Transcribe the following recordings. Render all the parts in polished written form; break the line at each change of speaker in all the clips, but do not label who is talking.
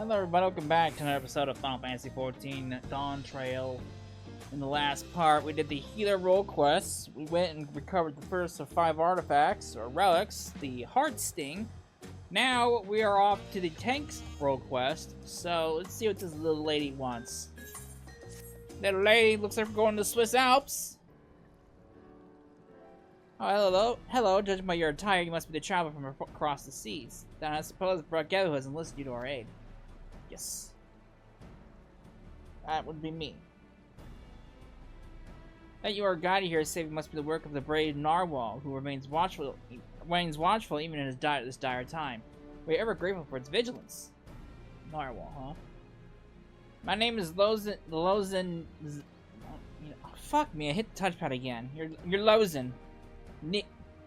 Hello everybody, welcome back to another episode of Final Fantasy XIV Dawntrail. In the last part, we did the healer role quests. We went and recovered the first of 5 artifacts, or relics, the Heart Sting. Now, we are off to the tanks role quest, so let's see what this little lady wants. Little lady, looks like we're going to the Swiss Alps. Oh, hello. Hello, judging by your attire, you must be the traveler from across the seas. Then I suppose Cradle has enlisted you to our aid. Yes. That would be me. That you are guided here saving must be the work of the brave Narwhal, who remains watchful even in this dire time. We are ever grateful for its vigilance. Narwhal, huh? My name is Lozen. Fuck me! I hit the touchpad again. You're Lozen. Nick.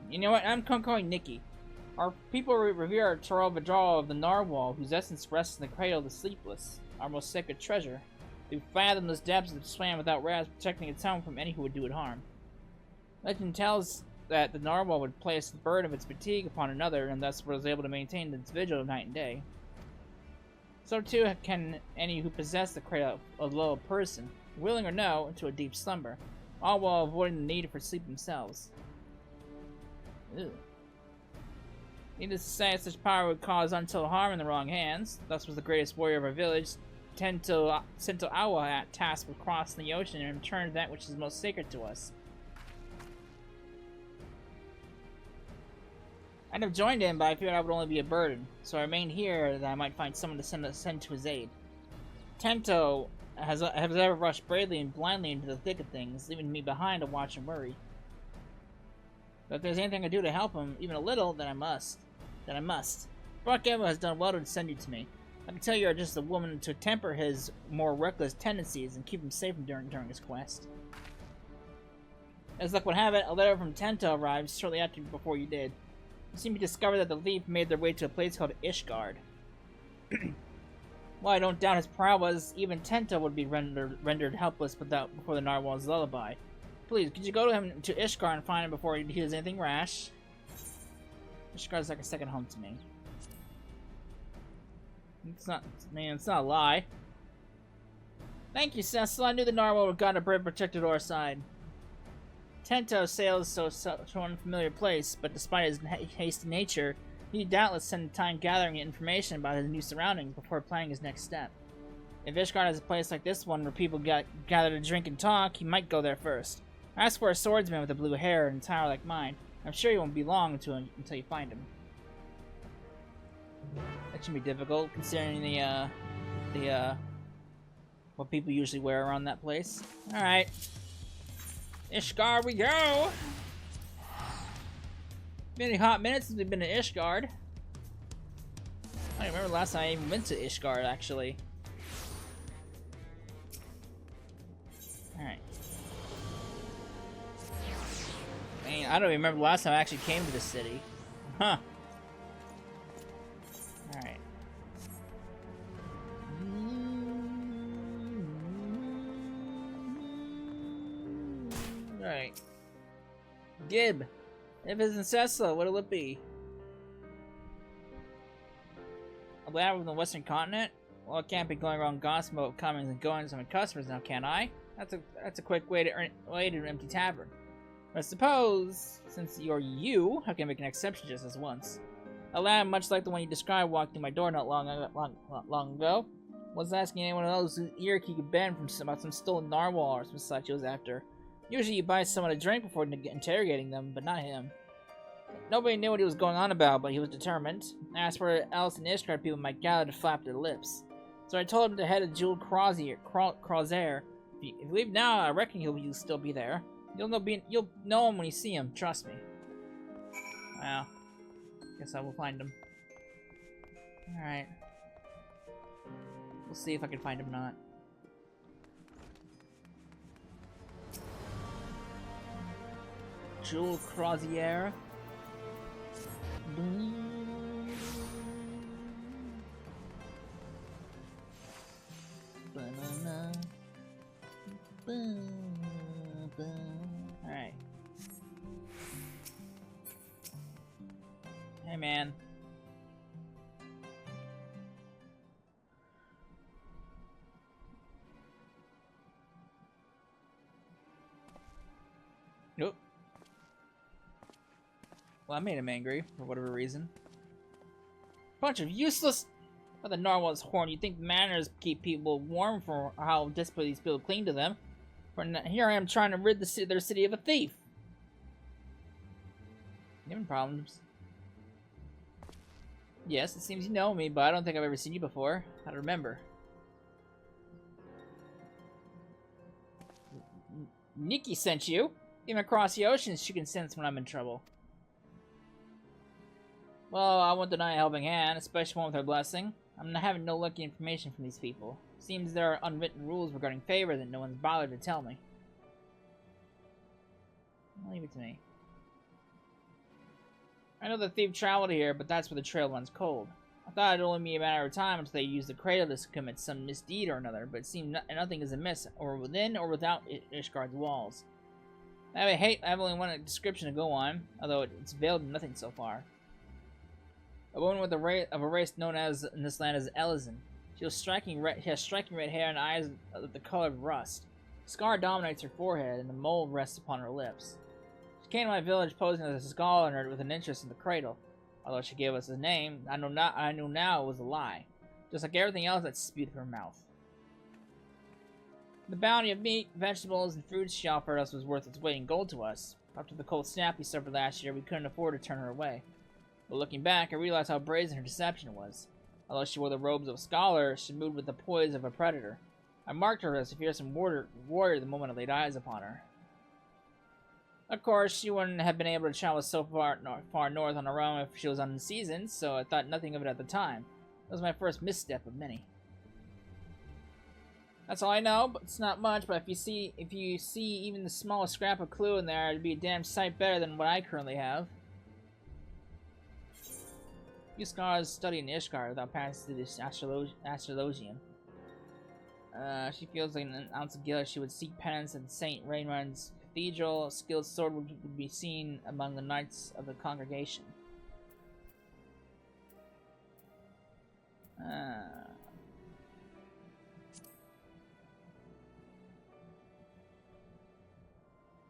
You know what? I'm calling Nikki. Our people revere our Toril Vidral of the Narwhal, whose essence rests in the cradle of the Sleepless, our most sacred treasure. Through fathomless depths it swam without rest, protecting its home from any who would do it harm. Legend tells that the Narwhal would place the burden of its fatigue upon another, and thus was able to maintain its vigil night and day. So too can any who possess the cradle lull a person, willing or no, into a deep slumber, all while avoiding the need for sleep themselves. Ew. Needless to say, such power would cause untold harm in the wrong hands. Thus was the greatest warrior of our village, Sento Awa, tasked with crossing the ocean and return that which is most sacred to us. I'd have joined him, but I feared I would only be a burden, so I remained here that I might find someone to send to his aid. Tento has ever rushed bravely and blindly into the thick of things, leaving me behind to watch and worry. But if there's anything I do to help him, even a little, then I must. Brock Evo has done well to send you to me. I can tell you are just a woman to temper his more reckless tendencies and keep him safe during his quest. As luck would have it, a letter from Tento arrived shortly before you did. You seem to discover that the Leaf made their way to a place called Ishgard. While I don't doubt his prowess, even Tento would be rendered helpless before the Narwhal's lullaby. Please, could you go to him to Ishgard and find him before he does anything rash? Ishgard's like a second home to me. It's not a lie. Thank you, Cecil. I knew the Narwhal would got a brave protector to our side. Tento sails to an unfamiliar place, but despite his hasty nature, he doubtless spent time gathering information about his new surroundings before planning his next step. If Ishgard has a place like this one where people gather to drink and talk, he might go there first. Ask for a swordsman with a blue hair and attire like mine. I'm sure you won't be long until you find him. That shouldn't be difficult, considering what people usually wear around that place. Alright. Ishgard we go! Been a hot minute since we've been to Ishgard. I don't remember the last time I even went to Ishgard, actually. Alright. Man, I don't even remember the last time I actually came to the city. Huh. Alright. Alright. Gib. If it's in Cecil, what'll it be? A lab from the Western Continent? Well, I can't be going around gossiping about comings and goings of my customers now, can I? That's a quick way to an empty tavern. But I suppose, since you're you, I can make an exception just this once. A lad much like the one you described walked through my door not long ago. Was asking anyone of those whose ear he could bend about some stolen narwhal or some such he was after. Usually you buy someone a drink before interrogating them, but not him. Nobody knew what he was going on about, but he was determined. I asked where else in Ishgard people might gather to flap their lips. So I told him to head to Jewel Crozier. If you leave now, I reckon he'll still be there. You'll know him when you see him, trust me. Well, guess I will find him. Alright. We'll see if I can find him or not. Jewel Crozier. Alright. Hey man. Nope. Well, I made him angry, for whatever reason. Bunch of useless... But the narwhal's horn, you'd think manners keep people warm for how desperately these people cling to them. Here I am trying to rid their city of a thief. You having problems? Yes, it seems you know me, but I don't think I've ever seen you before. I don't remember. Nikki sent you. Even across the ocean, she can sense when I'm in trouble. Well, I won't deny a helping hand, especially one with her blessing. I'm not having no lucky information from these people. Seems there are unwritten rules regarding favor that no one's bothered to tell me. Leave it to me. I know the thief traveled here, but that's where the trail runs cold. I thought it'd only be a matter of time until they used the Cradle to commit some misdeed or another, but it seems nothing is amiss, or within or without Ishgard's walls. I have only one description to go on, although it's veiled in nothing so far. A woman with a race known as in this land as Elizin. She has striking red hair and eyes of the color of rust. A scar dominates her forehead, and a mole rests upon her lips. She came to my village posing as a scholar with an interest in the Cradle. Although she gave us his name, I know now it was a lie. Just like everything else that spewed from her mouth. The bounty of meat, vegetables, and fruits she offered us was worth its weight in gold to us. After the cold snap we suffered last year, we couldn't afford to turn her away. But looking back, I realized how brazen her deception was. Although she wore the robes of a scholar, she moved with the poise of a predator. I marked her as a fearsome warrior the moment I laid eyes upon her. Of course, she wouldn't have been able to travel so far north on her own if she was unseasoned, so I thought nothing of it at the time. It was my first misstep of many. That's all I know, but it's not much, but if you see even the smallest scrap of clue in there, it'd be a damn sight better than what I currently have. Few scholars study in Ishgard without passing through this astrologian. She feels like an ounce of guilt. She would seek penance at St. Raymond's Cathedral. A skilled sword would be seen among the knights of the congregation.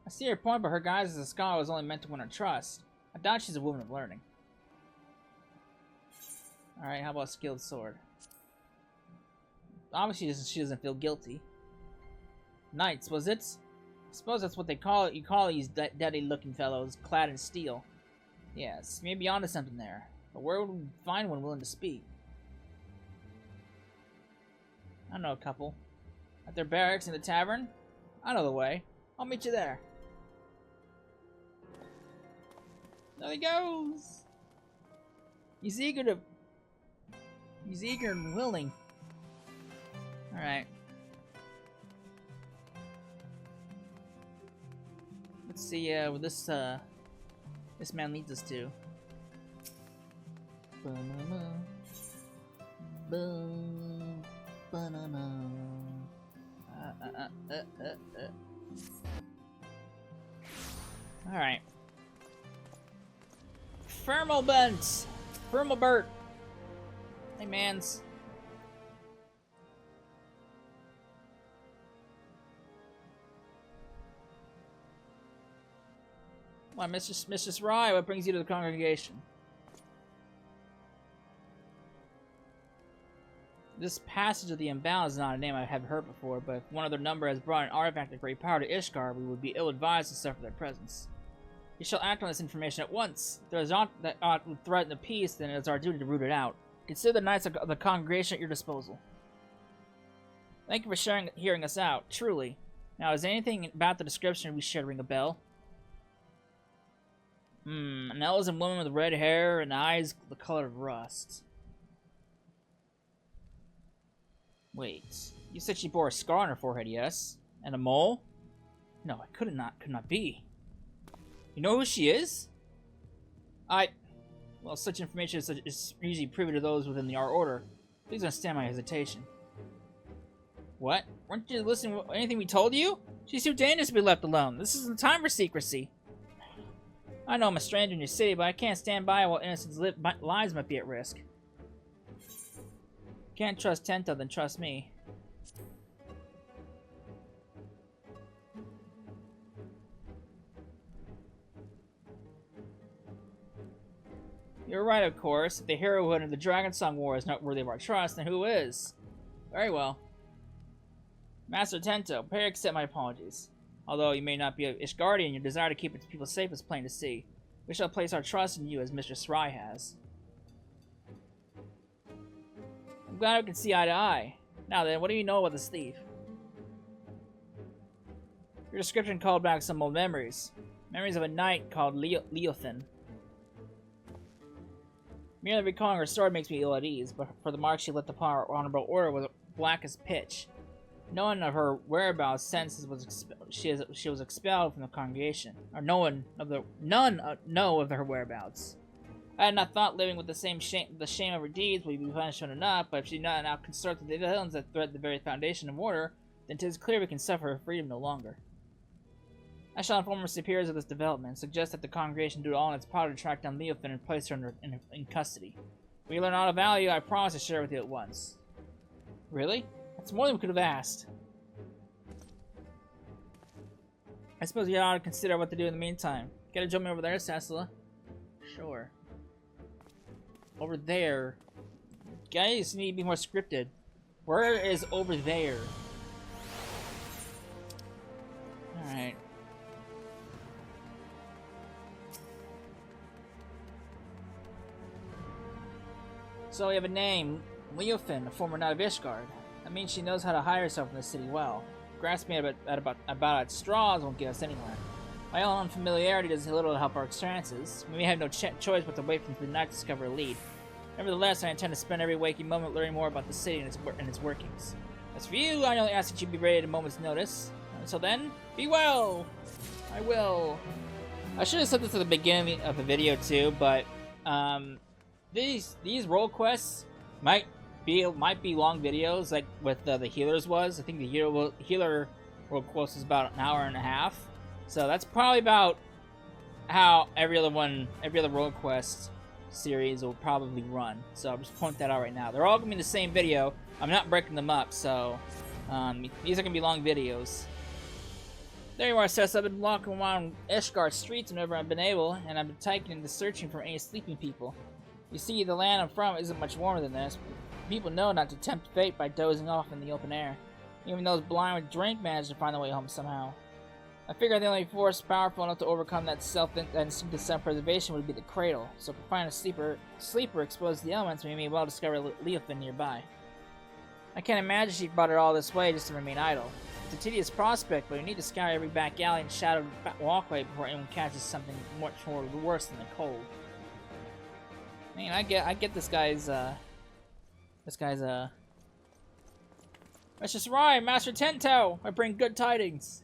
I see your point, but her guise as a scholar was only meant to win her trust. I doubt she's a woman of learning. Alright, how about skilled sword? Obviously, she doesn't feel guilty. Knights, was it? I suppose that's what they call it. You call these deadly-looking fellows, clad in steel. Yes, maybe onto something there. But where would we find one willing to speak? I know a couple. At their barracks in the tavern? I know the way. I'll meet you there. There he goes! He's eager and willing. Alright. Let's see what this man leads us to. Alright. Firmalbert. Hey, mans. Why, Mistress Rye, what brings you to the congregation? This passage of the Unbound is not a name I have heard before, but if one of their number has brought an artifact of great power to Ishgard, we would be ill-advised to suffer their presence. You shall act on this information at once. If there is aught that would threaten the peace, then it is our duty to root it out. Consider the knights of the congregation at your disposal. Thank you for hearing us out, truly. Now, is anything about the description we shared ring a bell? An elven woman with red hair and eyes the color of rust. Wait, you said she bore a scar on her forehead, yes? And a mole? No, it could not be. You know who she is? Well, such information is usually privy to those within our order. Please understand my hesitation. What? Weren't you listening to anything we told you? She's too dangerous to be left alone. This isn't time for secrecy. I know I'm a stranger in your city, but I can't stand by while innocents' lives might be at risk. Can't trust Tenta, then trust me. You're right, of course. If the heroine of the Dragon Song War is not worthy of our trust, then who is? Very well. Master Tento, prepare to accept my apologies. Although you may not be an Ishgardian, your desire to keep its people safe is plain to see. We shall place our trust in you as Mistress Rai has. I'm glad we can see eye to eye. Now then, what do you know about this thief? Your description called back some old memories. Memories of a knight called Leothin. Merely recalling her sword makes me ill at ease, but for the mark she left upon our honorable order was black as pitch. None of her whereabouts since she was expelled from the congregation, or none know of her whereabouts. I had not thought living with the shame of her deeds would be punishment enough, but if she not now consorts with the villains that threaten the very foundation of order, then 'tis clear we can suffer her freedom no longer. I shall inform our superiors of this development, and suggest that the congregation do all in its power to track down Leofin and place her in custody. When you learn all of value, I promise to share it with you at once. Really? That's more than we could have asked. I suppose you ought to consider what to do in the meantime. Gotta jump me over there, Cecila. Sure. Over there. Guys need to be more scripted. Where is over there? Alright. So we have a name, Leofin, a former knight of Ishgard. That means she knows how to hide herself in the city well. Grasping at straws won't get us anywhere. My own unfamiliarity does little to help our chances. We may have no choice but to wait for the night to discover a lead. Nevertheless, I intend to spend every waking moment learning more about the city and its workings. As for you, I only ask that you be ready at a moment's notice. Until then, be well! I will. I should have said this at the beginning of the video too, but these role quests might be long videos, like with the healers was. I think the healer role quest was about an hour and a half. So that's probably about how every other role quest series will probably run. So I'll just point that out right now. They're all gonna be the same video. I'm not breaking them up, so these are gonna be long videos. There you are, Cess. I've been walking around Ishgard streets whenever I've been able, and I've been taking into searching for any sleeping people. You see, the land I'm from isn't much warmer than this. People know not to tempt fate by dozing off in the open air. Even those blind with drink manage to find their way home somehow. I figured the only force powerful enough to overcome that instinctive self-preservation would be the Cradle. So if we find a sleeper exposed to the elements, we may well discover Leofin nearby. I can't imagine she brought it all this way just to remain idle. It's a tedious prospect, but we need to scour every back alley and shadowed walkway before anyone catches something much more worse than the cold. I mean, I get this guy's Mistress Rai, Master Tento, I bring good tidings.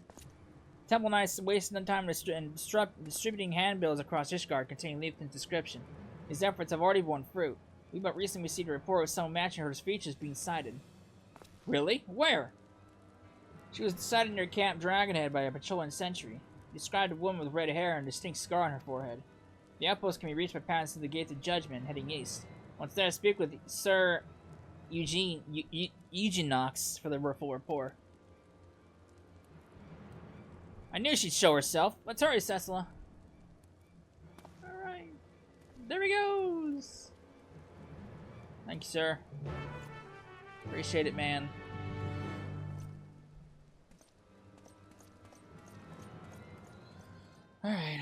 Temple Knights wasting their time distributing handbills across Ishgard containing Leofin's description. These efforts have already borne fruit. We but recently received a report of someone matching her features being sighted. Really? Where? She was sighted near Camp Dragonhead by a patrolling sentry. Described a woman with red hair and a distinct scar on her forehead. The outpost can be reached by passing through the Gates of Judgment, heading east. Once there, speak with Sir Eugenox for the full report. I knew she'd show herself. Let's hurry, Cecila. Alright. There he goes. Thank you, sir. Appreciate it, man. Alright.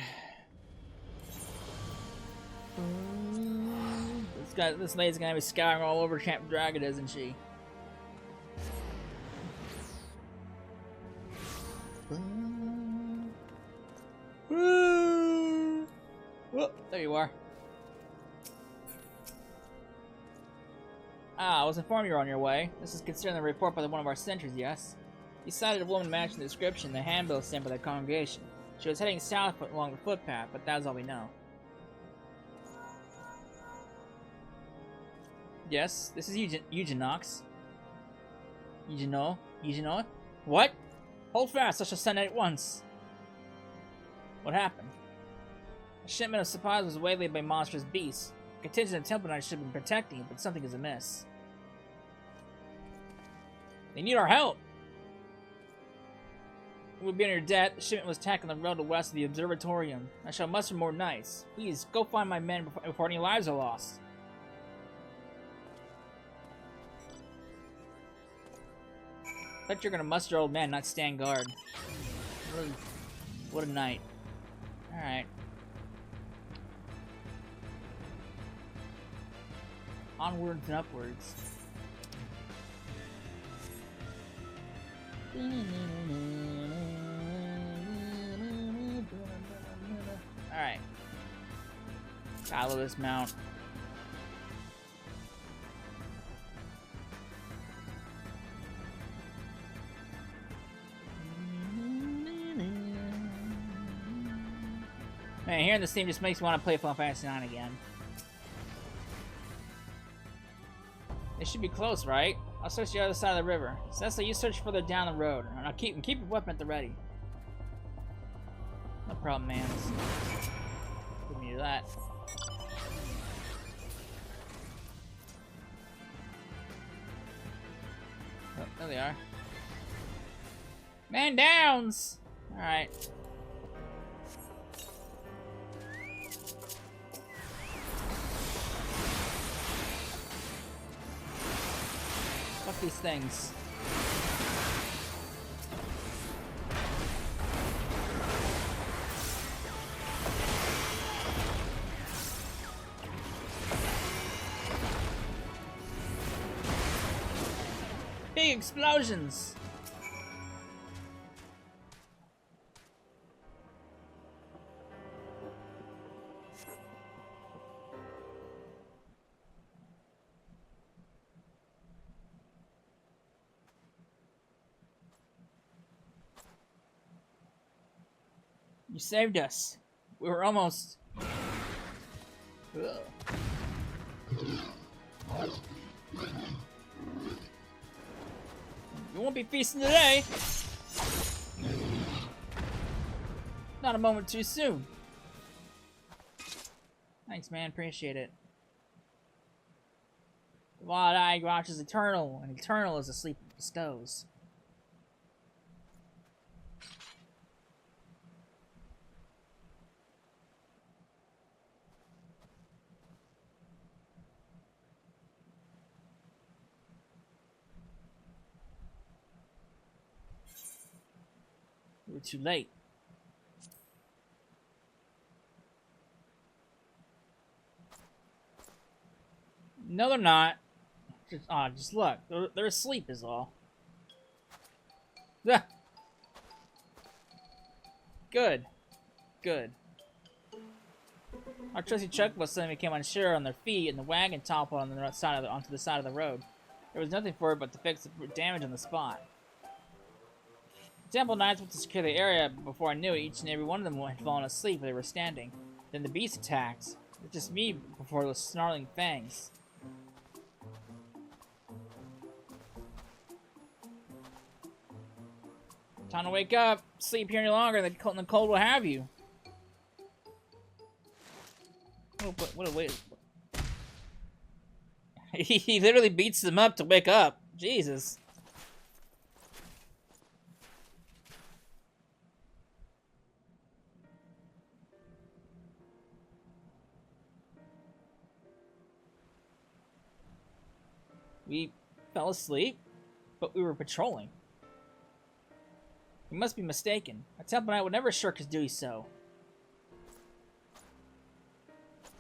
This lady's gonna be scouring all over Camp Dragon, isn't she? Oh, there you are. I was informed you're on your way. This is concerning the report by one of our sentries, yes? He cited a woman matching the description, the handbill sent by the congregation. She was heading south along the footpath, but that's all we know. Yes, this is Eugenox. Eugeno? What? Hold fast, I shall send it at once. What happened? A shipment of supplies was waylaid by monstrous beasts. A contingent of Temple Knights should have been protecting it, but something is amiss. They need our help! would be on your debt. The shipment was attacked on the road to west of the observatorium. I shall muster more knights. Please, go find my men before any lives are lost. Bet you're gonna muster old man, not stand guard. What a night. Alright. Onwards and upwards. Alright. Follow this mount. Man, hearing this theme just makes me want to play Final Fantasy IX again. It should be close, right? I'll search the other side of the river. Cecily, you search further down the road, and I'll keep your weapon at the ready. No problem, man. Give me that. Oh, there they are. Man downs! Alright. Fuck these things. Big explosions! You saved us. We were almost... Ugh. You won't be feasting today. Not a moment too soon. Thanks, man. Appreciate it. The wide-eyed watch is eternal, and eternal is the sleep it bestows. We're too late. No, they're not. Just look. They're asleep is all. Yeah. Good. Good. Our trusty Chuck was suddenly became unsure on their feet, and the wagon toppled on the onto the side of the road. There was nothing for it but to fix the damage on the spot. Temple Knights went to secure the area, but before I knew it, each and every one of them had fallen asleep where they were standing. Then the beast attacked. It was just me before those snarling fangs. Time to wake up. Sleep here any longer, the cold will have you. What a wait. He literally beats them up to wake up. Jesus. We fell asleep, but we were patrolling. We must be mistaken. A Temple Knight would never shirk his duty so.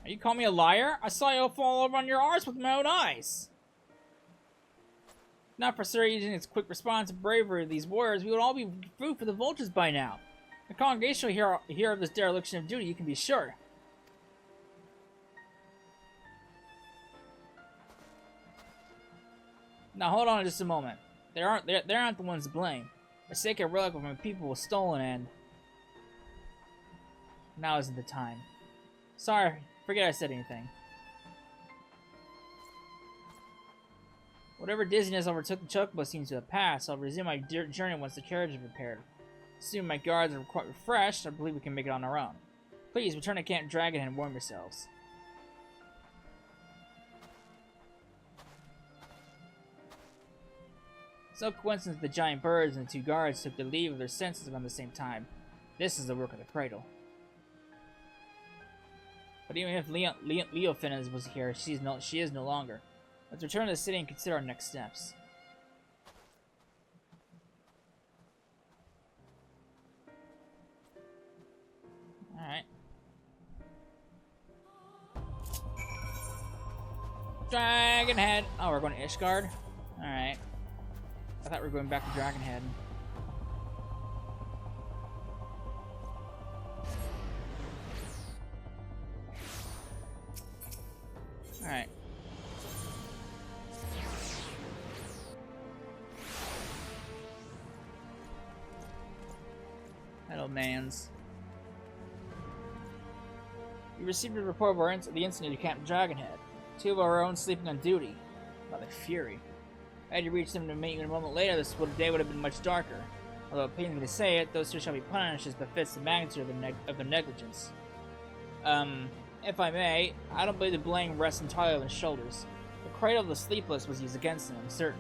Are you calling me a liar? I saw you fall over on your arse with my own eyes. If not for Sir using his quick response and bravery of these warriors, we would all be food for the vultures by now. The congregation will hear of this dereliction of duty, you can be sure. Now hold on just a moment. They aren't the ones to blame. The sacred relic of my people was stolen, and now isn't the time. Sorry, forget I said anything. Whatever dizziness overtook the chocobo seems to have passed. I'll resume my journey once the carriage is repaired. Soon my guards are quite refreshed. I believe we can make it on our own. Please return to Camp Dragonhead and warm yourselves. So coincidence the giant birds and the 2 guards took the leave of their senses around the same time. This is the work of the Cradle. But even if Leofin was here, she is no longer. Let's return to the city and consider our next steps. Alright. Dragonhead! Oh, we're going to Ishgard? Alright. I thought we were going back to Dragonhead. Alright. Hello, mans. We received a report of the incident at Camp Dragonhead. 2 of our own sleeping on duty. Mother Fury. I had to reach them to meet you a moment later. Day would have been much darker. Although it pains me to say it, those 2 shall be punished as befits the magnitude of their negligence. If I may, I don't believe the blame rests entirely on their shoulders. The Cradle of the Sleepless was used against them, I'm certain.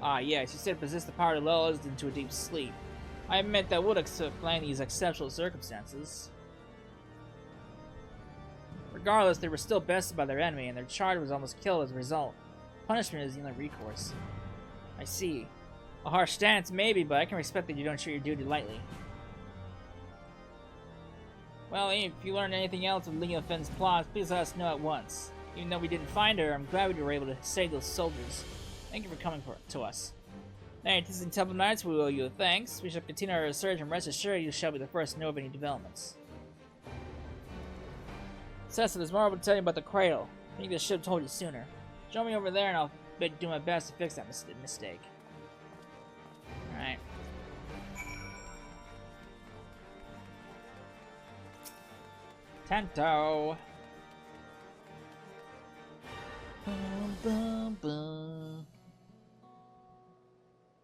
Ah, yes, you said it possessed the power to lull us into a deep sleep. I admit that would explain these exceptional circumstances. Regardless, they were still bested by their enemy, and their charge was almost killed as a result. Punishment is the only recourse. I see. A harsh stance, maybe, but I can respect that you don't treat your duty lightly. Well, if you learned anything else of Leofin's plots, please let us know at once. Even though we didn't find her, I'm glad we were able to save those soldiers. Thank you for coming to us. Hey, this is in Temple Knights, we owe you a thanks. We shall continue our research, and rest assured you shall be the first to know of any developments. Cecil, there's more to tell you about the Cradle. I think this should have told you sooner. Join me over there and I'll do my best to fix that mistake. Alright. Tento! Boom, boom, boom.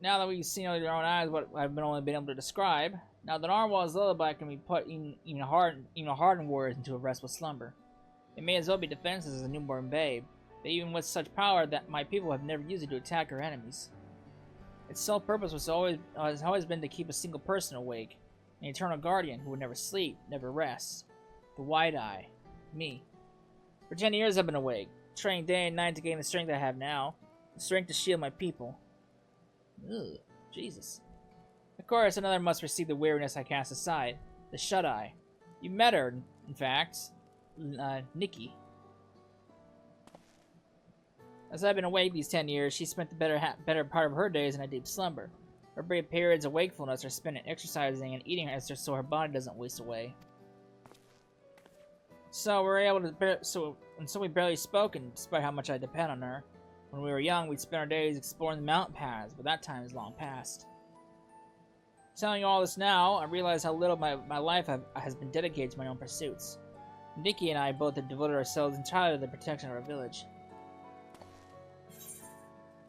Now that we've seen with our own eyes what I've only been able to describe, now that Narwhal's lullaby can be put even hardened warriors into a restful slumber. It may as well be defenseless as a newborn babe, but even with such power that my people have never used it to attack our enemies. Its sole purpose has always been to keep a single person awake, an eternal guardian who would never sleep, never rest. The Wide Eye. Me. For 10 years I've been awake, training day and night to gain the strength I have now, the strength to shield my people. Ugh, Jesus. Of course, another must receive the weariness I cast aside, the Shut-Eye. You met her, in fact, Nikki. As I've been awake these 10 years, she spent the better part of her days in a deep slumber. Her brief periods of wakefulness are spent in exercising and eating so her body doesn't waste away. So we barely spoke, and despite how much I depend on her. When we were young, we'd spend our days exploring the mountain paths, but that time is long past. Telling you all this now, I realize how little my life has been dedicated to my own pursuits. Nikki and I both have devoted ourselves entirely to the protection of our village.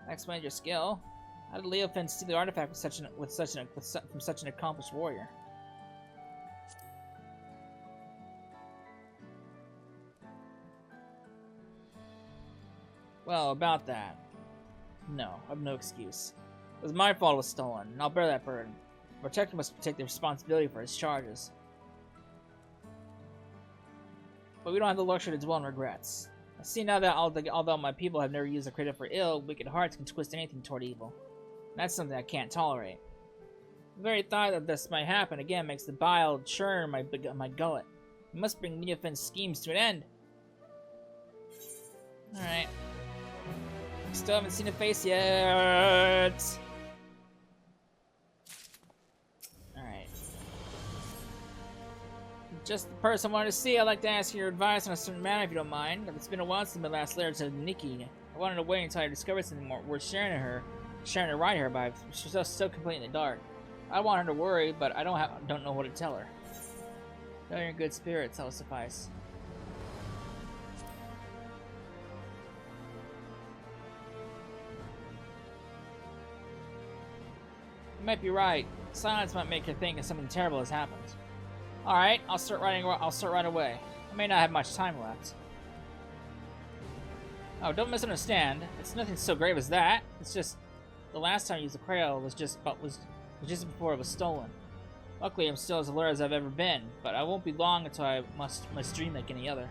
That explains your skill. How did Leofin steal the artifact from such an accomplished warrior? Well, about that. No, I have no excuse. It was my fault it was stolen, and I'll bear that burden. The protector must take the responsibility for his charges. But we don't have the luxury to dwell on regrets. I see now that although my people have never used the credit for ill, wicked hearts can twist anything toward evil. And that's something I can't tolerate. The very thought that this might happen again makes the bile churn my gullet. We must bring Leofin's schemes to an end. Alright. Still haven't seen a face yet. Alright. Just the person I wanted to see. I'd like to ask your advice on a certain matter if you don't mind. It's been a while since my last letter to Nikki. I wanted to wait until I discovered something more worth sharing to write her, but she's still completely in the dark. I want her to worry, but I don't know what to tell her. Tell her you're in good spirits, that'll suffice. You might be right. Silence might make her think that something terrible has happened. Alright, I'll start right away. I may not have much time left. Oh, don't misunderstand. It's nothing so grave as that. It's just the last time I used the Cradle was just before it was stolen. Luckily, I'm still as alert as I've ever been, but I won't be long until I must dream like any other.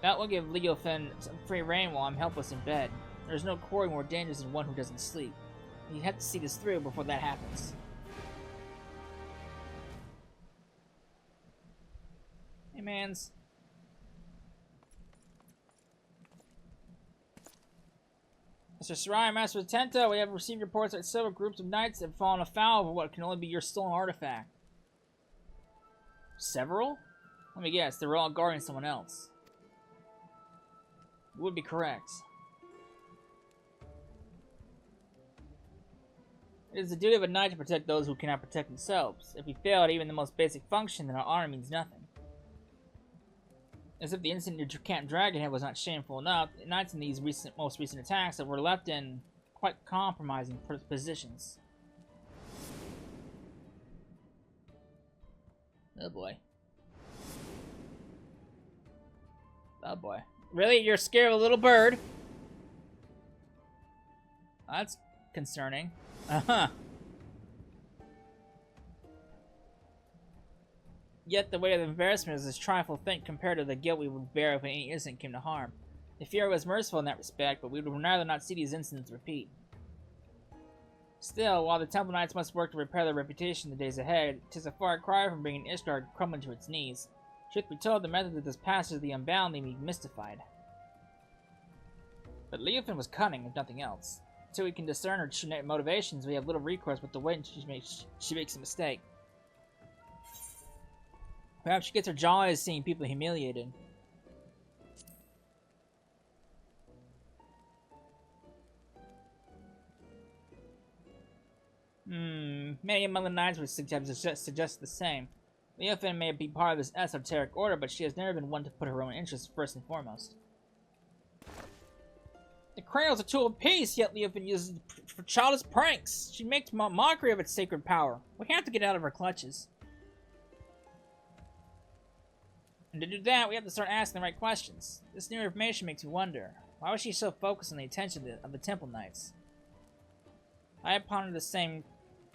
That will give Leofin some free rein while I'm helpless in bed. There's no quarry more dangerous than one who doesn't sleep. You have to see this through before that happens. Hey, mans. Mr. Sarai, Master of Tenta, we have received reports that several groups of knights have fallen afoul of what can only be your stolen artifact. Several? Let me guess, they were all guarding someone else. You would be correct. It is the duty of a knight to protect those who cannot protect themselves. If we fail at even the most basic function, then our honor means nothing. As if the incident your Camp Dragonhead was not shameful enough, the knights in these most recent attacks were left in quite compromising positions. Oh boy. Oh boy. Really? You're scared of a little bird? That's concerning. Uh-huh. Yet the weight of the embarrassment is a trifle thing compared to the guilt we would bear if any incident came to harm. The Fuhrer was merciful in that respect, but we would rather not see these incidents repeat. Still, while the Temple Knights must work to repair their reputation in the days ahead, 'tis a far cry from bringing Ishgard crumbling to its knees. Truth be told, the method of this passage of the Unbound leave me mystified. But Leofin was cunning, if nothing else. Until we can discern her true motivations, we have little recourse but to wait until she makes a mistake. Perhaps she gets her jolly as seeing people humiliated. Many among the knights would suggest the same. Leofin may be part of this esoteric order, but she has never been one to put her own interests first and foremost. The Cradle's a tool of peace, yet Leofin uses it for childish pranks. She makes mockery of its sacred power. We have to get out of her clutches. And to do that, we have to start asking the right questions. This new information makes me wonder. Why was she so focused on the attention of the Temple Knights? I have pondered the same.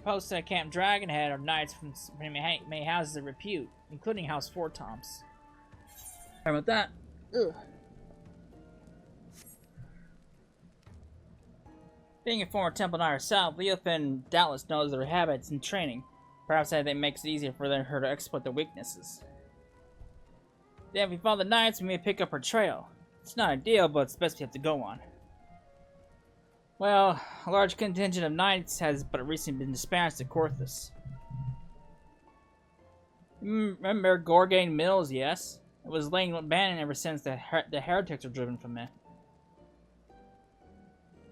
Posted at Camp Dragonhead are knights from many houses of repute, including House Four Toms. Sorry about that. Ugh. Being a former Temple Knight herself, Leofin doubtless knows their habits and training. Perhaps that makes it easier for her to exploit their weaknesses. Then if we follow the knights, we may pick up her trail. It's not ideal, but it's the best we have to go on. Well, a large contingent of knights has but recently been dispatched to Korthus. Remember Gorgane Mills, yes? It was laying abandoned ever since the heretics were driven from it.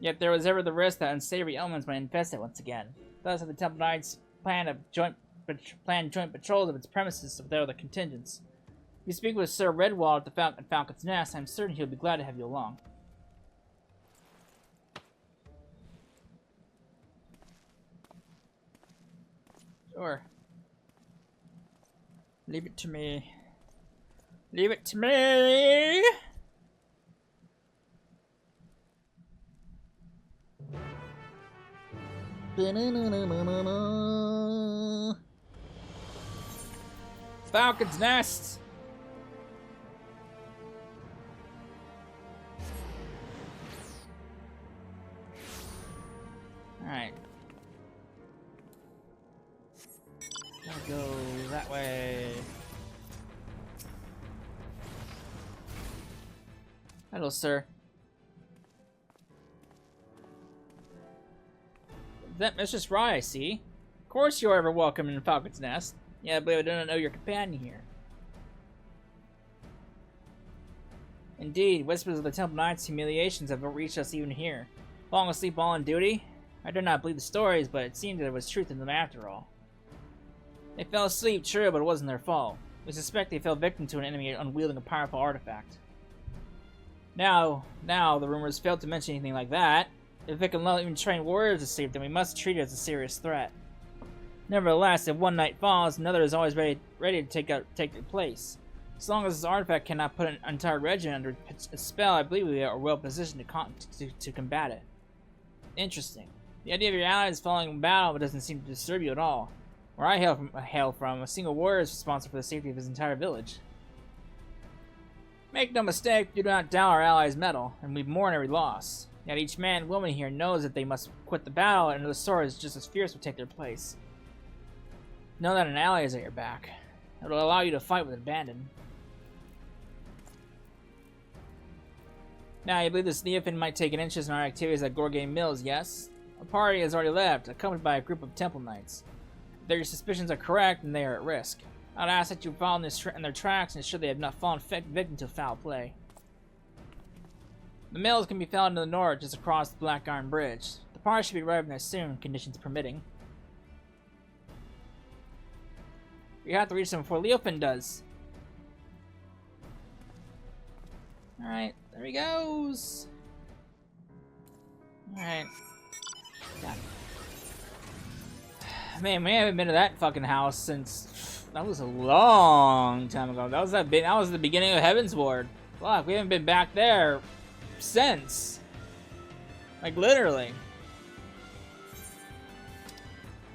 Yet there was ever the risk that unsavory elements might infest it once again. Thus, the Temple Knights planned joint patrols of its premises with other contingents. If you speak with Sir Redwall at the Falcon's Nest, I'm certain he'll be glad to have you along. Sure. Leave it to me. Leave it to me! Falcon's Nest! Alright. Go that way. Hello, sir. That Mistress Rye, I see. Of course you're ever welcome in Falcon's Nest. Yeah, I believe I don't know your companion here. Indeed, whispers of the Temple Knights' humiliations have reached us even here. Falling asleep while on duty? I do not believe the stories, but it seemed that there was truth in them after all. They fell asleep, true, but it wasn't their fault. We suspect they fell victim to an enemy unwielding a powerful artifact. Now, the rumors failed to mention anything like that. If it can let even trained warriors asleep, then we must treat it as a serious threat. Nevertheless, if one knight falls, another is always ready to take their place. As long as this artifact cannot put an entire regiment under its spell, I believe we are well positioned to combat it. Interesting. The idea of your allies falling in battle doesn't seem to disturb you at all. Where I hail from, a single warrior is responsible for the safety of his entire village. Make no mistake, we do not doubt our allies' mettle, and we mourn every loss. Yet each man and woman here knows that they must quit the battle, and the swords just as fierce will take their place. Know that an ally is at your back. It will allow you to fight with abandon. Now, you believe this Neophin might take an interest in our activities at Gorgame Mills, yes? A party has already left, accompanied by a group of Temple Knights. If their suspicions are correct, then they are at risk. I'd ask that you follow in their tracks and ensure they have not fallen victim to foul play. The mills can be found to the north, just across the Black Iron Bridge. The party should be arriving there soon, conditions permitting. We have to reach them before Leofin does. Alright, there he goes. Alright. Got it. Man, we haven't been to that fucking house since... That was a long time ago. That was the beginning of Heaven's Ward. Fuck, we haven't been back there since. Like, literally.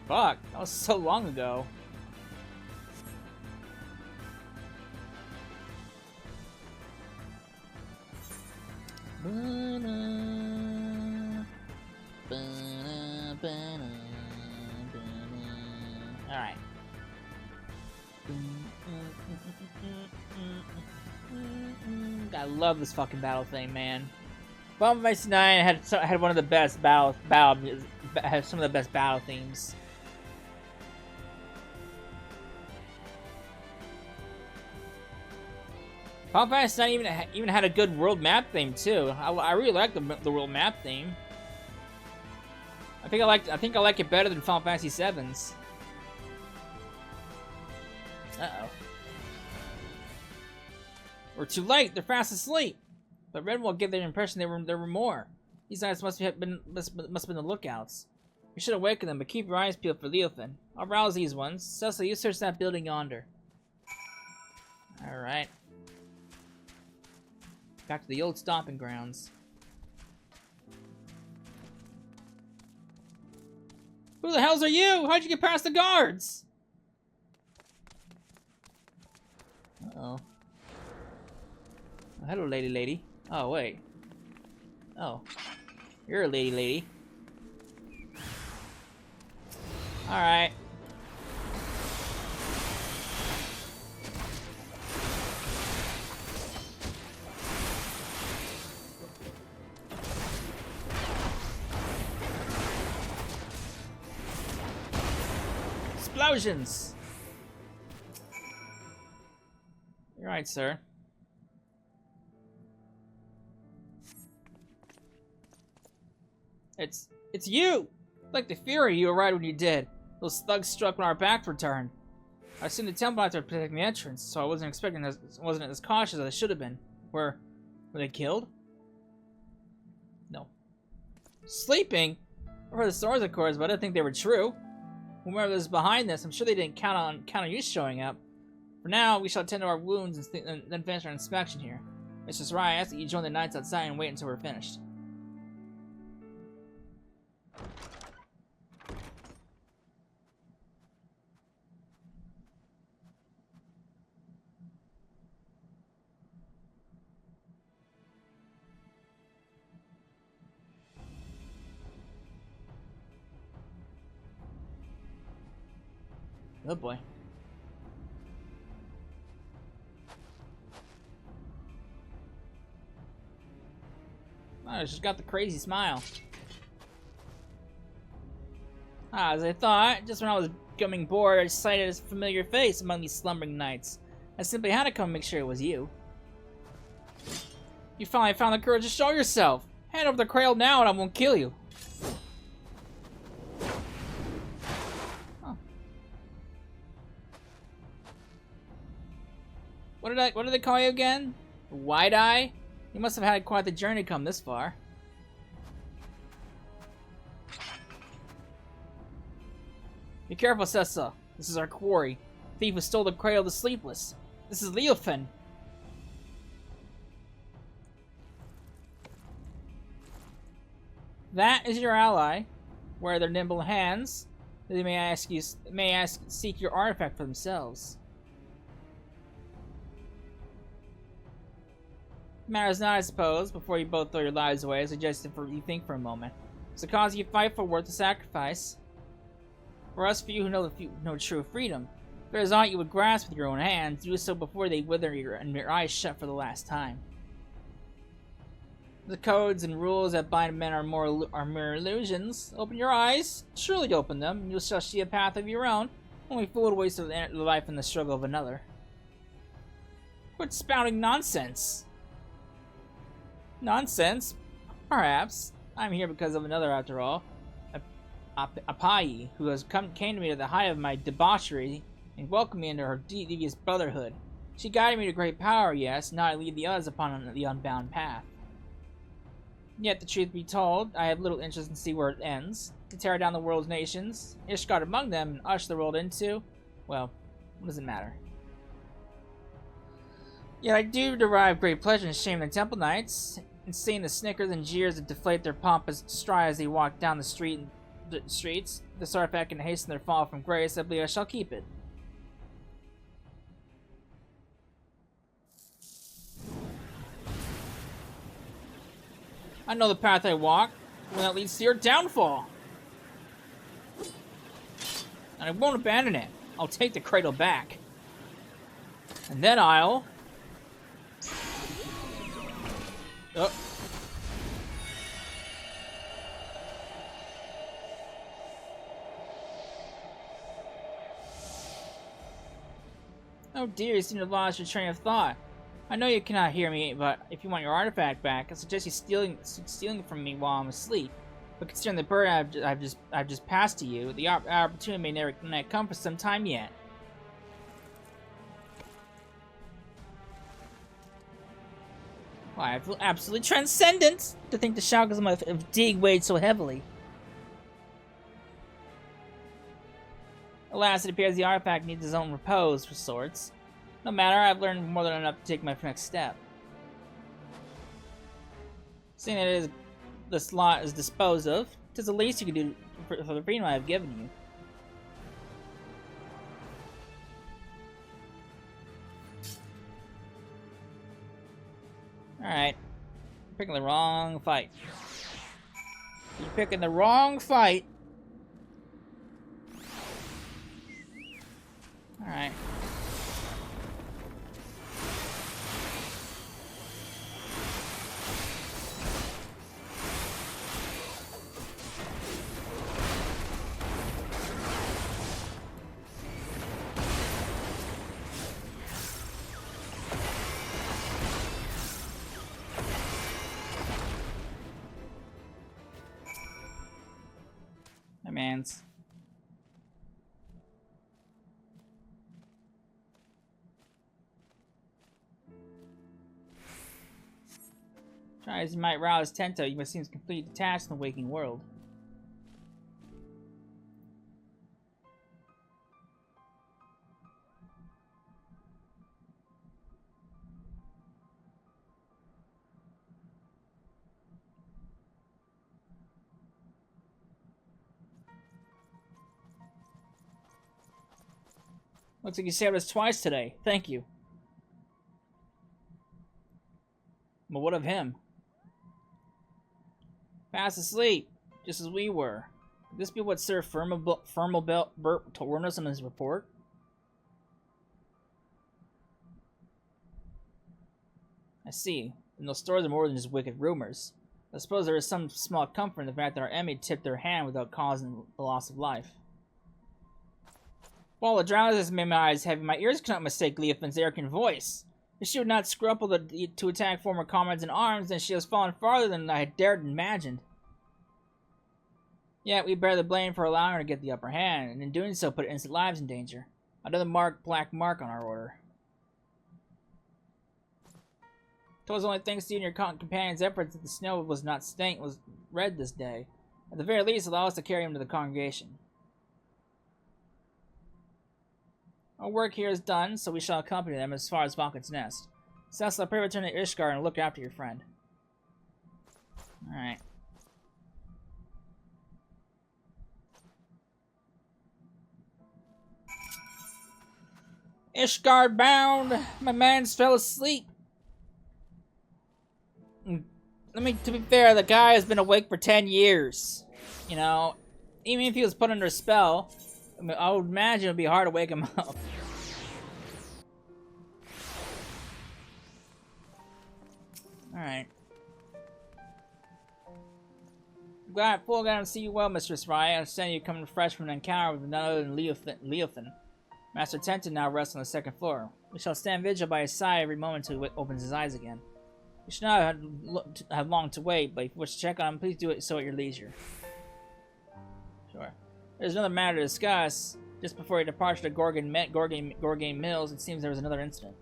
Fuck, that was so long ago. Alright. I love this fucking battle theme, man. Final Fantasy 9 had one of the best had some of the best battle themes. Final Fantasy 9 even had a good world map theme too. I really like the world map theme. I think I like it better than Final Fantasy 7's. Uh-oh. We're too late. They're fast asleep. But Red will give the impression there were more. These guys must have been the lookouts. We should awaken them, but keep your eyes peeled for Leofin. I'll rouse these ones. Cecily, you search that building yonder. Alright. Back to the old stomping grounds. Who the hells are you? How'd you get past the guards? Uh-oh. Oh, hello, lady. Oh, wait. Oh. You're a lady. Alright. Explosions! You're right, sir. It's you! Like the Fury, you arrived when you did. Those thugs struck when our backs were turned. I assumed the Temple Knights were protecting the entrance, so I wasn't as cautious as I should have been. Were they killed? No. Sleeping? I've heard the stories, of course, but I didn't think they were true. Whoever was behind this, I'm sure they didn't count on you showing up. For now, we shall tend to our wounds and then finish our inspection here. Mrs. Rye, I ask that you join the knights outside and wait until we're finished. Oh boy. Oh, she's got the crazy smile. As I thought, just when I was becoming bored, I sighted a familiar face among these slumbering knights. I simply had to come and make sure it was you. You finally found the courage to show yourself. Hand over the Cradle now and I won't kill you. What did they call you again? Wide Eye? You must have had quite the journey to come this far. Be careful, Sessa. This is our quarry. The thief who stole the Cradle of the Sleepless. This is Leofin. That is your ally. Where their nimble hands, they may seek your artifact for themselves. Matters not, I suppose. Before you both throw your lives away, I suggest you think for a moment. Is the cause you fight for worth the sacrifice? For us few who know true freedom, if there is aught you would grasp with your own hands, do so before they wither and your eyes shut for the last time. The codes and rules that bind men are mere illusions. Open your eyes, surely open them, and you shall see a path of your own. Only fool would waste the life in the struggle of another. Quit spouting nonsense. Nonsense? Perhaps. I'm here because of another, after all. Apai, who came to me at the height of my debauchery and welcomed me into her devious brotherhood. She guided me to great power, yes, now I lead the others upon the unbound path. Yet, the truth be told, I have little interest in see where it ends. To tear down the world's nations, Ishgard among them, and usher the world into, well, what does it matter? Yet I do derive great pleasure in shaming the Temple Knights, and seeing the snickers and jeers that deflate their pompous stride as they walk down the streets. This artifact can hasten their fall from grace. I believe I shall keep it. I know the path I walk, one that leads to your downfall. And I won't abandon it. I'll take the cradle back. And then I'll... Oh. Oh dear, you seem to have lost your train of thought. I know you cannot hear me, but if you want your artifact back, I suggest you stealing it from me while I'm asleep. But considering the burden I've just passed to you, the opportunity may never come for some time yet. Why, I feel absolutely transcendent to think the shackles of my fatigue weighed so heavily. Alas, it appears the artifact needs its own repose, for sorts. No matter, I've learned more than enough to take my next step. Seeing that the slot is disposed of, 'tis the least you can do for the freedom I have given you. Alright. You're picking the wrong fight. You're picking the wrong fight. Alright. My mans. Try as you might rouse Tento, you must seem completely detached from the waking world. Looks like you saved us twice today. Thank you. But what of him? Fast asleep, just as we were. Could this be what Sir Firmalbert told us in his report? I see. And those stories are more than just wicked rumors. I suppose there is some small comfort in the fact that our enemy tipped their hand without causing the loss of life. While the drowsiness made my eyes heavy, my ears could not mistake Leofin's arrogant voice. If she would not scruple to attack former comrades in arms, then she has fallen farther than I had dared imagined. Yet we bear the blame for allowing her to get the upper hand, and in doing so put innocent lives in danger. Another black mark on our order. 'Twas only thanks to you and your companion's efforts that the snow was red this day. At the very least, allow us to carry him to the congregation. Our work here is done, so we shall accompany them as far as Valken's Nest. Cecil, I pray return to Ishgard and look after your friend. Alright. Ishgard bound! My man's fell asleep! To be fair, the guy has been awake for 10 years. You know, even if he was put under a spell, I would imagine it would be hard to wake him up. Alright. Glad to see you well, Mistress Raya. I understand you're coming fresh from an encounter with none other than Leothan. Master Tenton now rests on the second floor. We shall stand vigil by his side every moment until he opens his eyes again. You should not have long to wait, but if you wish to check on him, please do it so at your leisure. Sure. There's another matter to discuss. Just before your departure to Gorgane Mills, it seems there was another incident.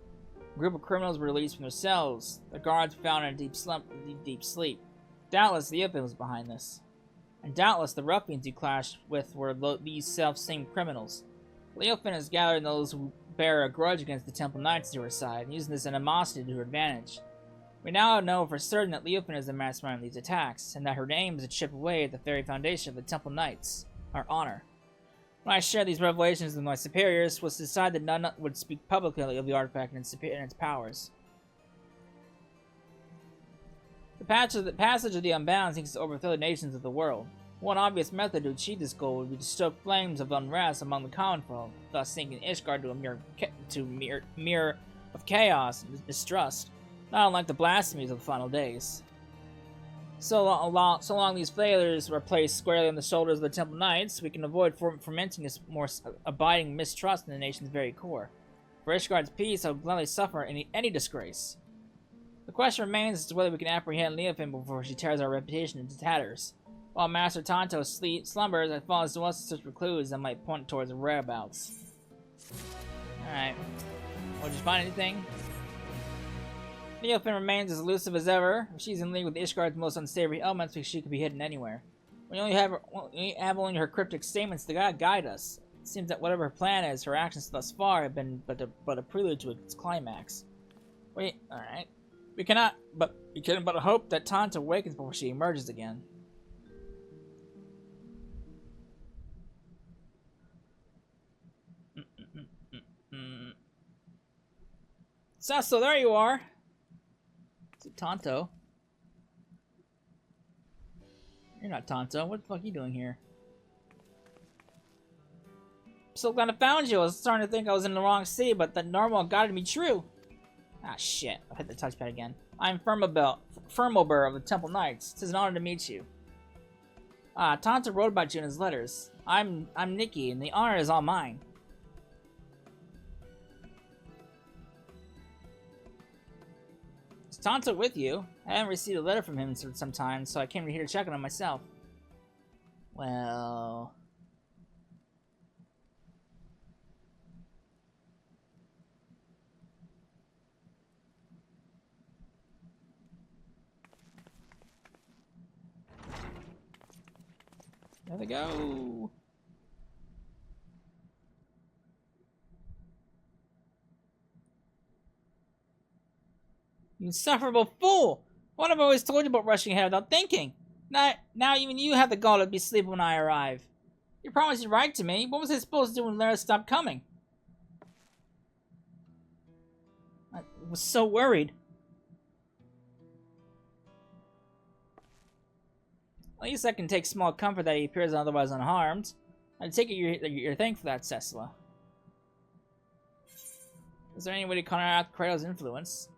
A group of criminals were released from their cells. The guards were found in a deep sleep. Doubtless the Yipin was behind this. And doubtless the ruffians you clashed with were these self-same criminals. Leofin has gathered those who bear a grudge against the Temple Knights to her side, using this animosity to her advantage. We now know for certain that Leofin is the mastermind of these attacks, and that her aim is to chip away at the very foundation of the Temple Knights, our honor. When I shared these revelations with my superiors, it was decided that none would speak publicly of the artifact and its powers. The passage of the Unbound seeks to overthrow the nations of the world. One obvious method to achieve this goal would be to stoke flames of unrest among the common folk, thus sinking Ishgard to a mirror of chaos and distrust, not unlike the blasphemies of the final days. So long these failures were placed squarely on the shoulders of the Temple Knights, we can avoid fomenting this more abiding mistrust in the nation's very core. For Ishgard's peace, I would gladly suffer any disgrace. The question remains as to whether we can apprehend Leofin before she tears our reputation into tatters. While Master Tonto slumbers, it falls to us to search for clues that might point towards her whereabouts. Alright. Did you find anything? Leofin remains as elusive as ever. If she's in league with Ishgard's most unsavory elements, she could be hidden anywhere. We only have her cryptic statements to guide us. It seems that whatever her plan is, her actions thus far have been but a prelude to its climax. Alright. We can but hope that Tonto awakens before she emerges again. So there you are. Is it Tonto? You're not Tonto. What the fuck are you doing here? I'm so glad I found you. I was starting to think I was in the wrong city, but the normal gotta be true. Ah, shit. I hit the touchpad again. I'm Firmober of the Temple Knights. It's an honor to meet you. Tonto wrote about you in his letters. I'm Nikki, and the honor is all mine. Is Tonto with you? I haven't received a letter from him in some time, so I came here to check on him myself. Well... there we go. You insufferable fool! What have I always told you about rushing ahead without thinking? Now even you have the gall to be asleep when I arrive. You promised you'd write to me. What was I supposed to do when Lara stopped coming? I was so worried. At least I can take small comfort that he appears otherwise unharmed. I take it you're thankful for that, Cecila. Is there any way to counteract Cradle's influence?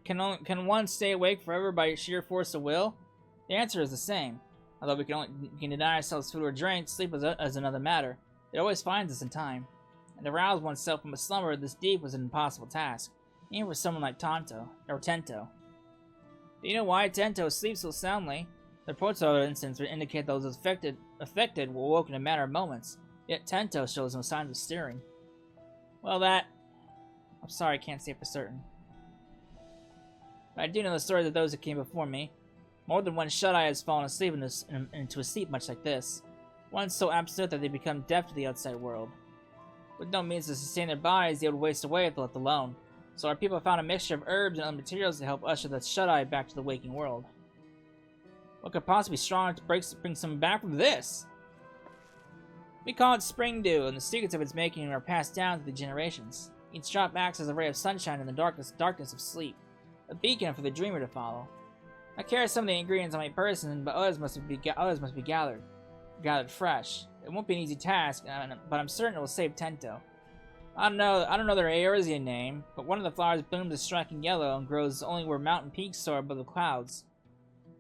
Can one stay awake forever by sheer force of will? The answer is the same. Although we can deny ourselves food or drink, sleep is another matter. It always finds us in time. And to rouse oneself from a slumber this deep was an impossible task, even for someone like Tento. Do you know why Tento sleeps so soundly? The reports of other incidents would indicate those affected were woken in a matter of moments, yet Tento shows no signs of stirring. Well, I'm sorry, I can't say for certain. But I do know the stories of those who came before me. More than one shut-eye has fallen asleep into a sleep much like this. One so absolute that they become deaf to the outside world. With no means to sustain their bodies, they would waste away if left alone. So our people found a mixture of herbs and other materials to help usher the shut-eye back to the waking world. What could possibly be strong to bring someone back from this? We call it spring dew, and the secrets of its making are passed down to the generations. Each drop acts as a ray of sunshine in the darkness of sleep, a beacon for the dreamer to follow. I carry some of the ingredients on my person, but others must be gathered fresh. It won't be an easy task, but I'm certain it will save Tento. I don't know their Eorzean name, but one of the flowers blooms a striking yellow and grows only where mountain peaks soar above the clouds.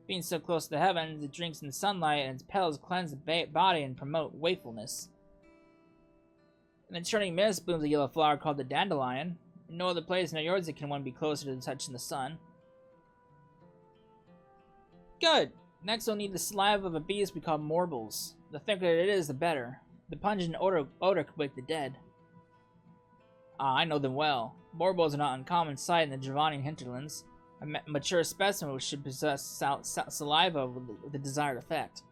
Being so close to the heavens, it drinks in the sunlight, and its petals cleanse the body and promote wakefulness. In the churning mist blooms a yellow flower called the dandelion. In no other place in Eorze can one be closer to the touch in the sun. Good! Next we'll need the saliva of a beast we call morbles. The thicker it is, the better. The pungent odor could wake the dead. Ah, I know them well. Morbles are not an uncommon sight in the Dravanian hinterlands. A mature specimen which should possess saliva with the desired effect.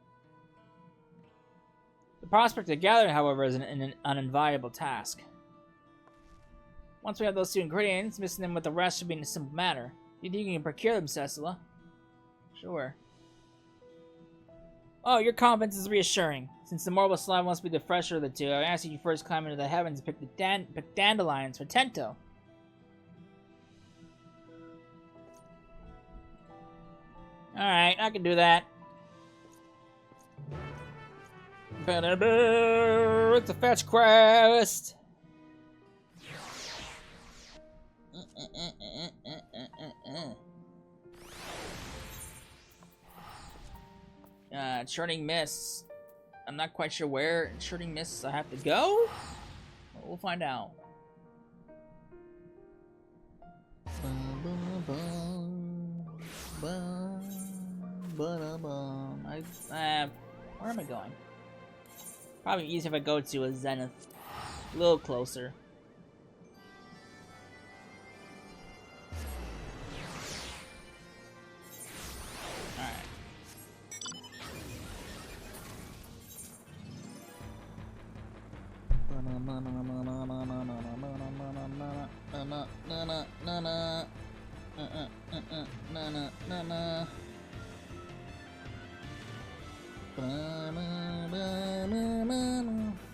The prospect of gathering, however, is an uninviable task. Once we have those two ingredients, mixing them with the rest should be a simple matter. Do you think you can procure them, Cecilla? Sure. Oh, your confidence is reassuring. Since the mortal saliva must be the fresher of the two, I ask you first climb into the heavens and pick dandelions for Tento. Alright, I can do that. It's a fetch quest! Churning mists. I'm not quite sure where in churning mists I have to go? Well, we'll find out. Where am I going? Probably easier if I go to a Zenith. A little closer.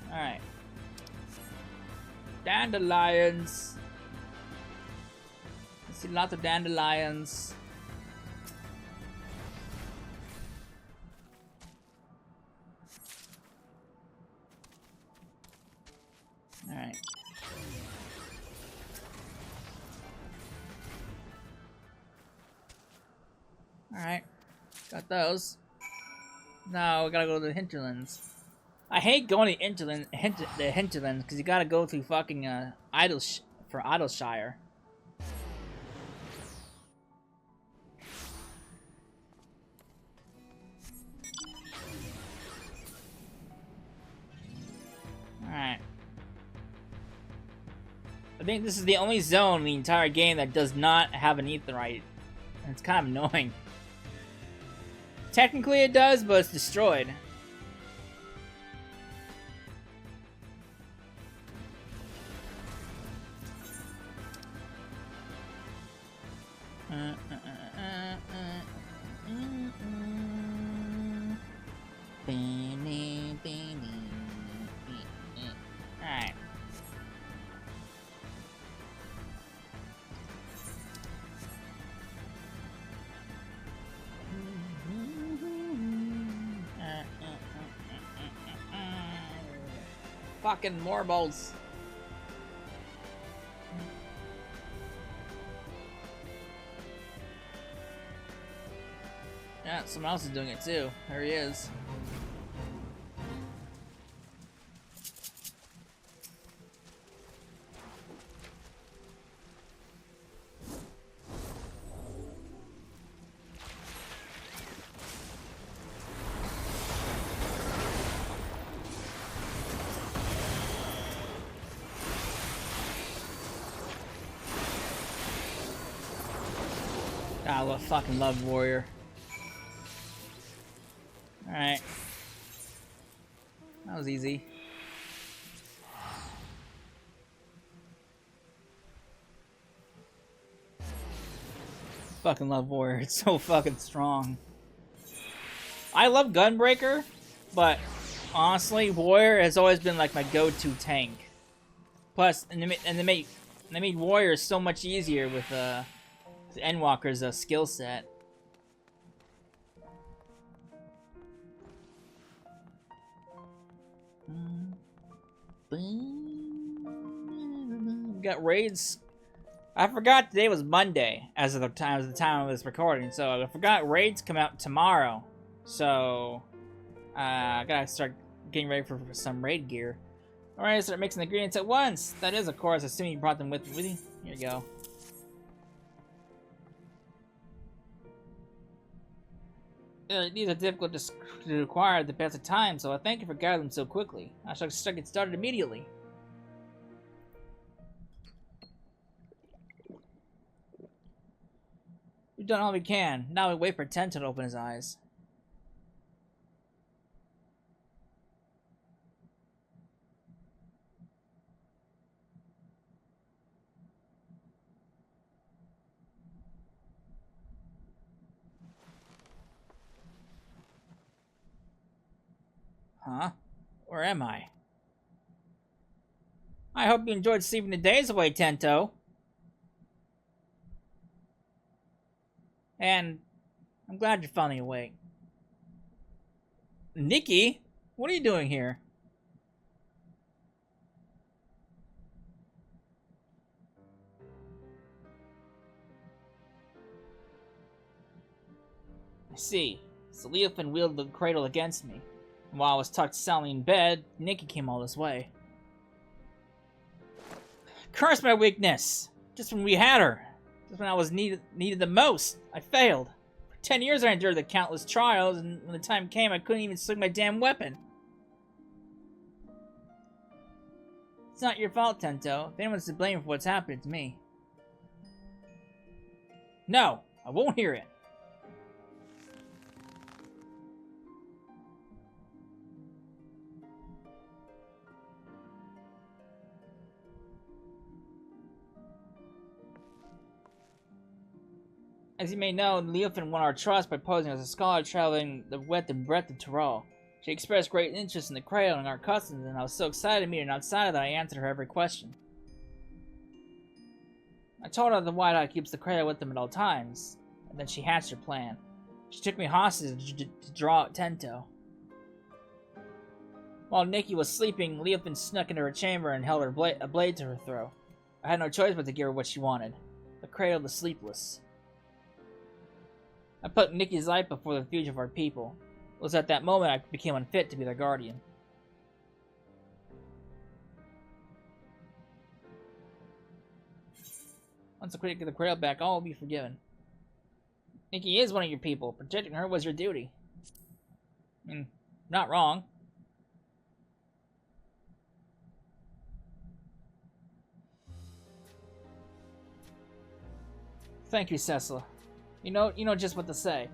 Alright. Dandelions. I see lots of dandelions. Alright. Alright. Got those. Now we gotta go to the hinterlands. I hate going to the hinterlands because you gotta go through fucking Idleshire. Alright. I think this is the only zone in the entire game that does not have an aetheryte. And it's kind of annoying. Technically it does, but it's destroyed. Alright. Fucking marbles. Yeah, someone else is doing it too. There he is. I fucking love Warrior. Alright. That was easy. Fucking love Warrior. It's so fucking strong. I love Gunbreaker, but honestly, Warrior has always been like my go-to tank. Plus, and they made Warrior so much easier with Endwalker's skill set. We got raids. I forgot today was Monday as of the time of this recording, so I forgot raids come out tomorrow. So I gotta start getting ready for some raid gear. Alright, start mixing the ingredients at once. That is, of course, assuming you brought them with you. Here you go. These are difficult to acquire at the best of times, so I thank you for gathering them so quickly. I shall get started immediately. We've done all we can. Now we wait for Tento to open his eyes. Huh? Where am I? I hope you enjoyed sleeping the days away, Tento. And I'm glad you're finally awake. Nikki? What are you doing here? I see. So Leofin wielded the cradle against me. And while I was tucked soundly in bed, Nikki came all this way. Curse my weakness! Just when we had her. Just when I was needed the most. I failed. For 10 years I endured the countless trials, and when the time came I couldn't even swing my damn weapon. It's not your fault, Tento. If anyone's to blame for what's happened to me. No! I won't hear it. As you may know, Leofin won our trust by posing as a scholar traveling the width and breadth of Tyrol. She expressed great interest in the Cradle and our customs, and I was so excited to meet her outside that I answered her every question. I told her the White Eye keeps the Cradle with them at all times, and then she hatched her plan. She took me hostage to draw out Tento. While Nikki was sleeping, Leofin snuck into her chamber and held a blade to her throat. I had no choice but to give her what she wanted. The Cradle of the Sleepless. I put Nikki's life before the future of our people. It was at that moment I became unfit to be their guardian. Once I get the Cradle back, all will be forgiven. Nikki is one of your people. Protecting her was your duty. I mean, not wrong. Thank you, Cecil. You know just what to say.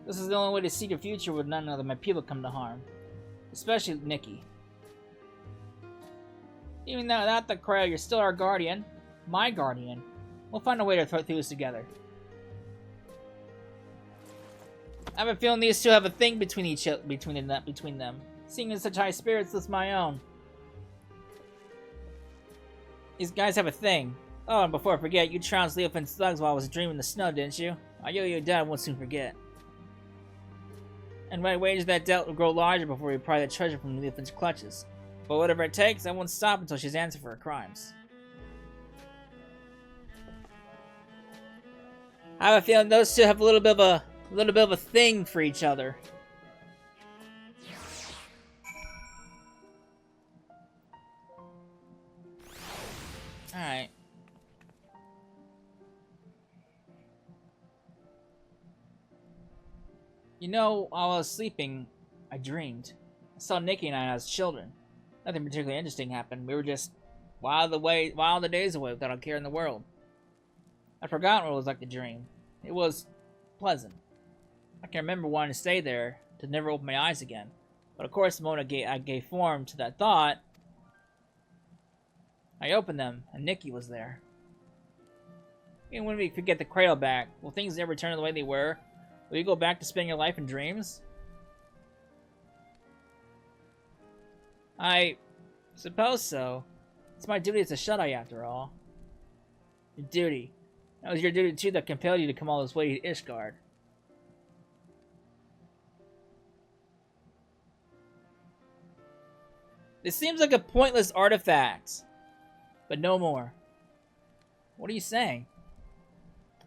This is the only way to see the future with none of my people come to harm. Especially Nikki. Even though without the Cradle, you're still our guardian. My guardian. We'll find a way to throw through this together. I have a feeling these two have a thing between them. Seeing as such high spirits with my own. These guys have a thing. Oh, and before I forget, you trounced Leofin's thugs while I was dreaming in the snow, didn't you? I know your dad won't soon forget. And my wages that debt will grow larger before we pry the treasure from Leofin's clutches. But whatever it takes, I won't stop until she's answered for her crimes. I have a feeling those two have a little bit of a thing for each other. Alright. You know, while I was sleeping, I dreamed. I saw Nikki and I as children. Nothing particularly interesting happened. We were just while the days away without a care in the world. I'd forgotten what it was like to dream. It was pleasant. I can remember wanting to stay there, to never open my eyes again. But of course, the moment I gave form to that thought, I opened them, and Nikki was there. Even when we forget the Cradle back, will things ever return the way they were? Will you go back to spending your life in dreams? I suppose so. It's my duty as a Shut-Eye, after all. Your duty. That was your duty, too, that compelled you to come all this way to Ishgard. This seems like a pointless artifact. But no more. What are you saying?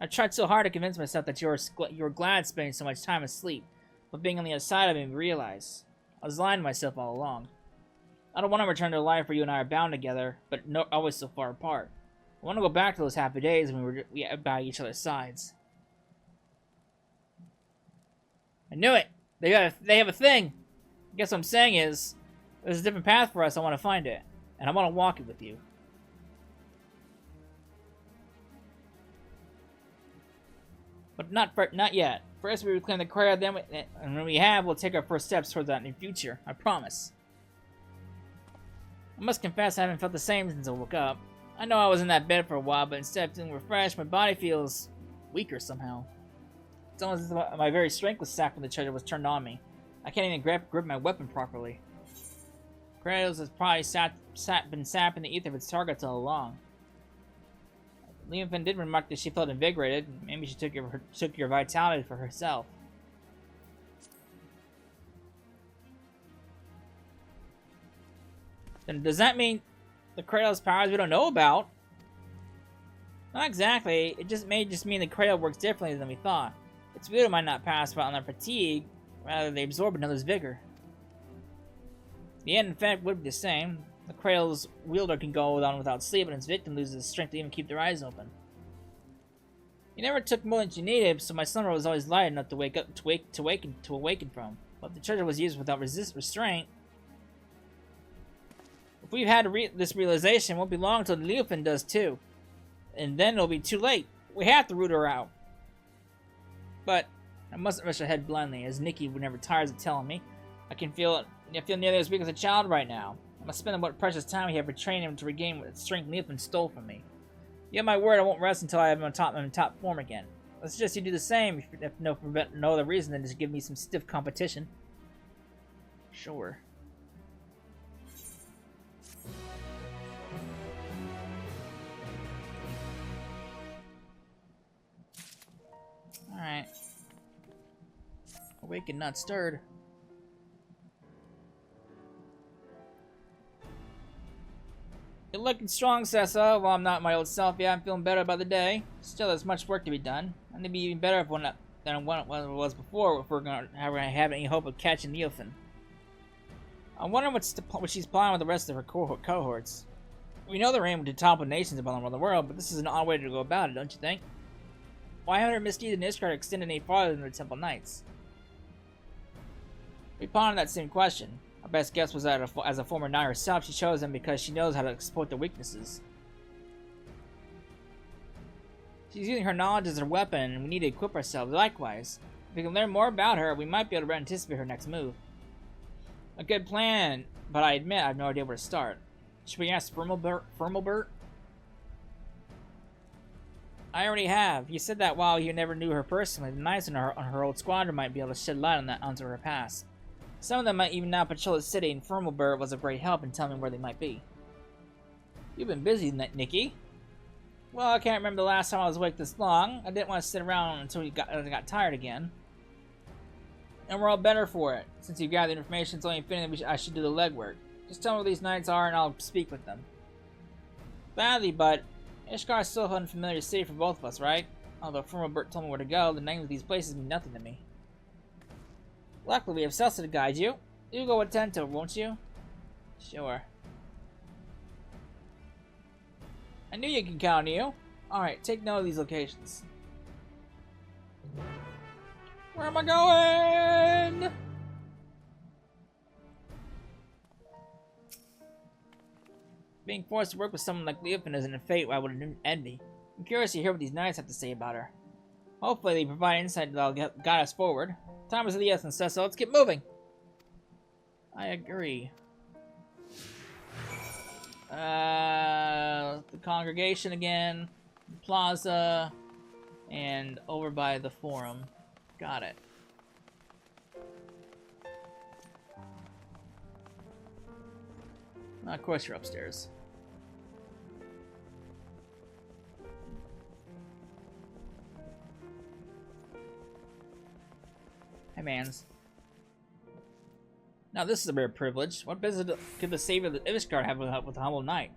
I tried so hard to convince myself that you were glad spending so much time asleep. But being on the other side of me, realize I was lying to myself all along. I don't want to return to a life where you and I are bound together, but no, always so far apart. I want to go back to those happy days when we were by each other's sides. I knew it! They have a thing! I guess what I'm saying is, there's a different path for us. I want to find it. And I want to walk it with you. But not yet. First we reclaim the Cradle, then and when we have, we'll take our first steps towards that in the future. I promise. I must confess I haven't felt the same since I woke up. I know I was in that bed for a while, but instead of feeling refreshed, my body feels weaker somehow. It's almost as if my very strength was sapped when the treasure was turned on me. I can't even grip my weapon properly. Cradle has probably been sapping the ether of its targets all along. Leonfin did remark that she felt invigorated. Maybe she took your vitality for herself. Then does that mean the Cradle's powers we don't know about? Not exactly. It may just mean the Cradle works differently than we thought. Its wielder might not pass on their fatigue, rather they absorb another's vigor. The end effect would be the same. The Cradle's wielder can go on without sleep, and its victim loses the strength to even keep their eyes open. You never took more than you needed, so my slumber was always light enough to awaken from. But if the treasure was used without restraint, if we've had this realization, it won't be long until Leonfin does too, and then it'll be too late. We have to root her out. But I mustn't rush ahead blindly, as Nikki never tires of telling me. I feel nearly as weak as a child right now. I must spend what precious time we have for training him to regain what strength Leonfin stole from me. You have my word, I won't rest until I have him in top form again. I suggest you do the same, if no other reason than just give me some stiff competition. Sure. Alright. Awakened, not stirred. You're looking strong, Sessa. While I'm not my old self, yeah, I'm feeling better by the day. Still, there's much work to be done. I'm gonna be even better than what it was before if we're gonna have any hope of catching Leonfin. I wonder what she's planning with the rest of her cohorts. We know they're aiming to topple nations around the world, but this is an odd way to go about it, don't you think? Why haven't her misdeeds in Ishgard extended any farther than the Temple Knights? We pondered that same question. Our best guess was that as a former knight herself, she chose them because she knows how to exploit their weaknesses. She's using her knowledge as her weapon, and we need to equip ourselves likewise. If we can learn more about her, we might be able to anticipate her next move. A good plan, but I admit I have no idea where to start. Should we ask Firmalbert? I already have. You said that while you never knew her personally, the knights on her old squadron might be able to shed light onto her past. Some of them might even now patrol the city, and Firmalbert was a great help in telling me where they might be. You've been busy, Nikki. Well, I can't remember the last time I was awake this long. I didn't want to sit around until I got tired again. And we're all better for it. Since you gathered information, it's only fitting that I should do the legwork. Just tell me where these knights are, and I'll speak with them. Badly, but Ishgard is still an unfamiliar city for both of us, right? Although Firmalbert told me where to go, the names of these places mean nothing to me. Luckily, we have Celsa to guide you. You go with Tento, won't you? Sure. I knew you could count on you. Alright, take note of these locations. Where am I going? Being forced to work with someone like Leonfin isn't a fate I would envy. I'm curious to hear what these knights have to say about her. Hopefully they provide insight that'll guide us forward. Time is of the essence, so let's get moving. I agree. The congregation again, the plaza, and over by the forum. Got it. Of course you're upstairs. Hey, mans. Now this is a rare privilege. What business could the savior of the Ishgard have with a humble knight?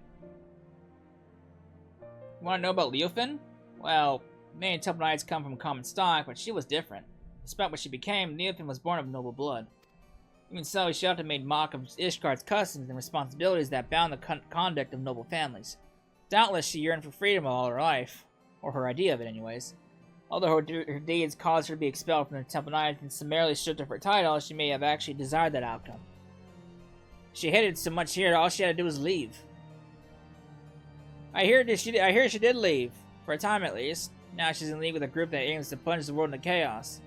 You want to know about Leofin? Well, many temple knights come from common stock, but she was different. Despite what she became, Leofin was born of noble blood. Even so, she often made mock of Ishgard's customs and responsibilities that bound the conduct of noble families. Doubtless she yearned for freedom all her life, or her idea of it anyways. Although her deeds caused her to be expelled from the Temple Knights and summarily stripped of her title, she may have actually desired that outcome. She hated so much here, all she had to do was leave. I hear she did leave, for a time at least. Now she's in league with a group that aims to plunge the world into chaos.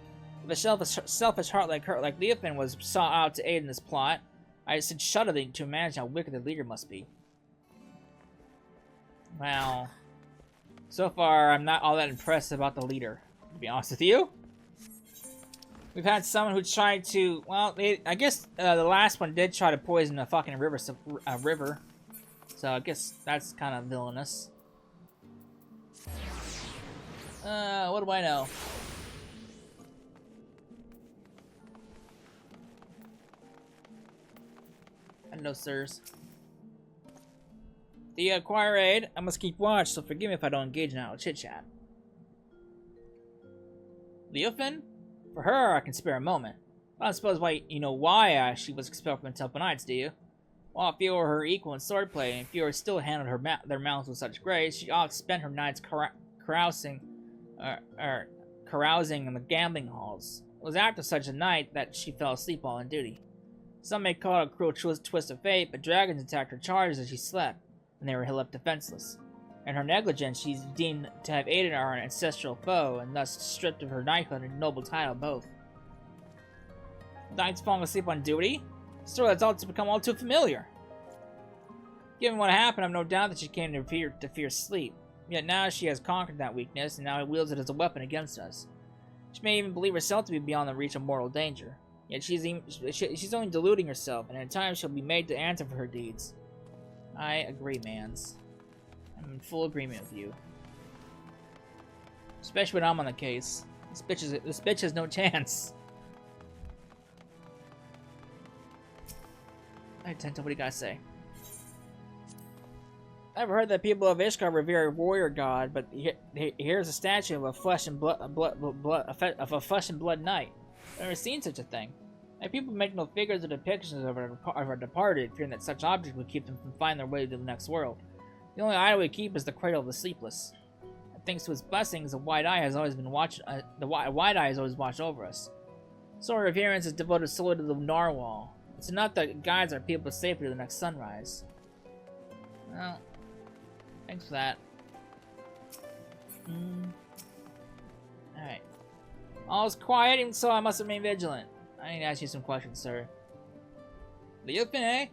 If a selfish heart like her, like Leofin, was sought out to aid in this plot, I should shudder to imagine how wicked the leader must be. Well, so far I'm not all that impressed about the leader, to be honest with you. We've had someone who tried to, well, I guess the last one did try to poison a fucking river. So I guess that's kind of villainous. What do I know? No, sirs. The choir aid, I must keep watch, so forgive me if I don't engage in idle chit-chat. Leofin? For her, I can spare a moment. I don't suppose you know why she was expelled from the Temple Knights, do you? While few were her equal in swordplay, and few still handled their mouths with such grace, she often spent her nights carousing in the gambling halls. It was after such a night that she fell asleep while on duty. Some may call it a cruel twist of fate, but dragons attacked her charges as she slept, and they were left defenseless. In her negligence, she's deemed to have aided our ancestral foe, and thus stripped of her knighthood and noble title both. Knights falling asleep on duty? A story that's also become all too familiar. Given what happened, I've no doubt that she came to fear sleep. Yet now she has conquered that weakness, and now wields it as a weapon against us. She may even believe herself to be beyond the reach of mortal danger. Yet she's only deluding herself, and in time she'll be made to answer for her deeds. I agree, mans. I'm in full agreement with you. Especially when I'm on the case. This bitch has no chance. Alright, Tenta, what do you gotta say? I've heard that people of Ishgard revere a warrior god, but here's a statue of a flesh and blood knight. I've never seen such a thing. And people make no figures or depictions of our departed, fearing that such objects would keep them from finding their way to the next world. The only idol we keep is the Cradle of the Sleepless. And thanks to its blessings, the White Eye has always been watched over us. So our reverence is devoted solely to the narwhal. It's enough that it guides our people safely to the next sunrise. Well, thanks for that. Alright. All's quiet, even so I must remain vigilant. I need to ask you some questions, sir. Leofin, eh?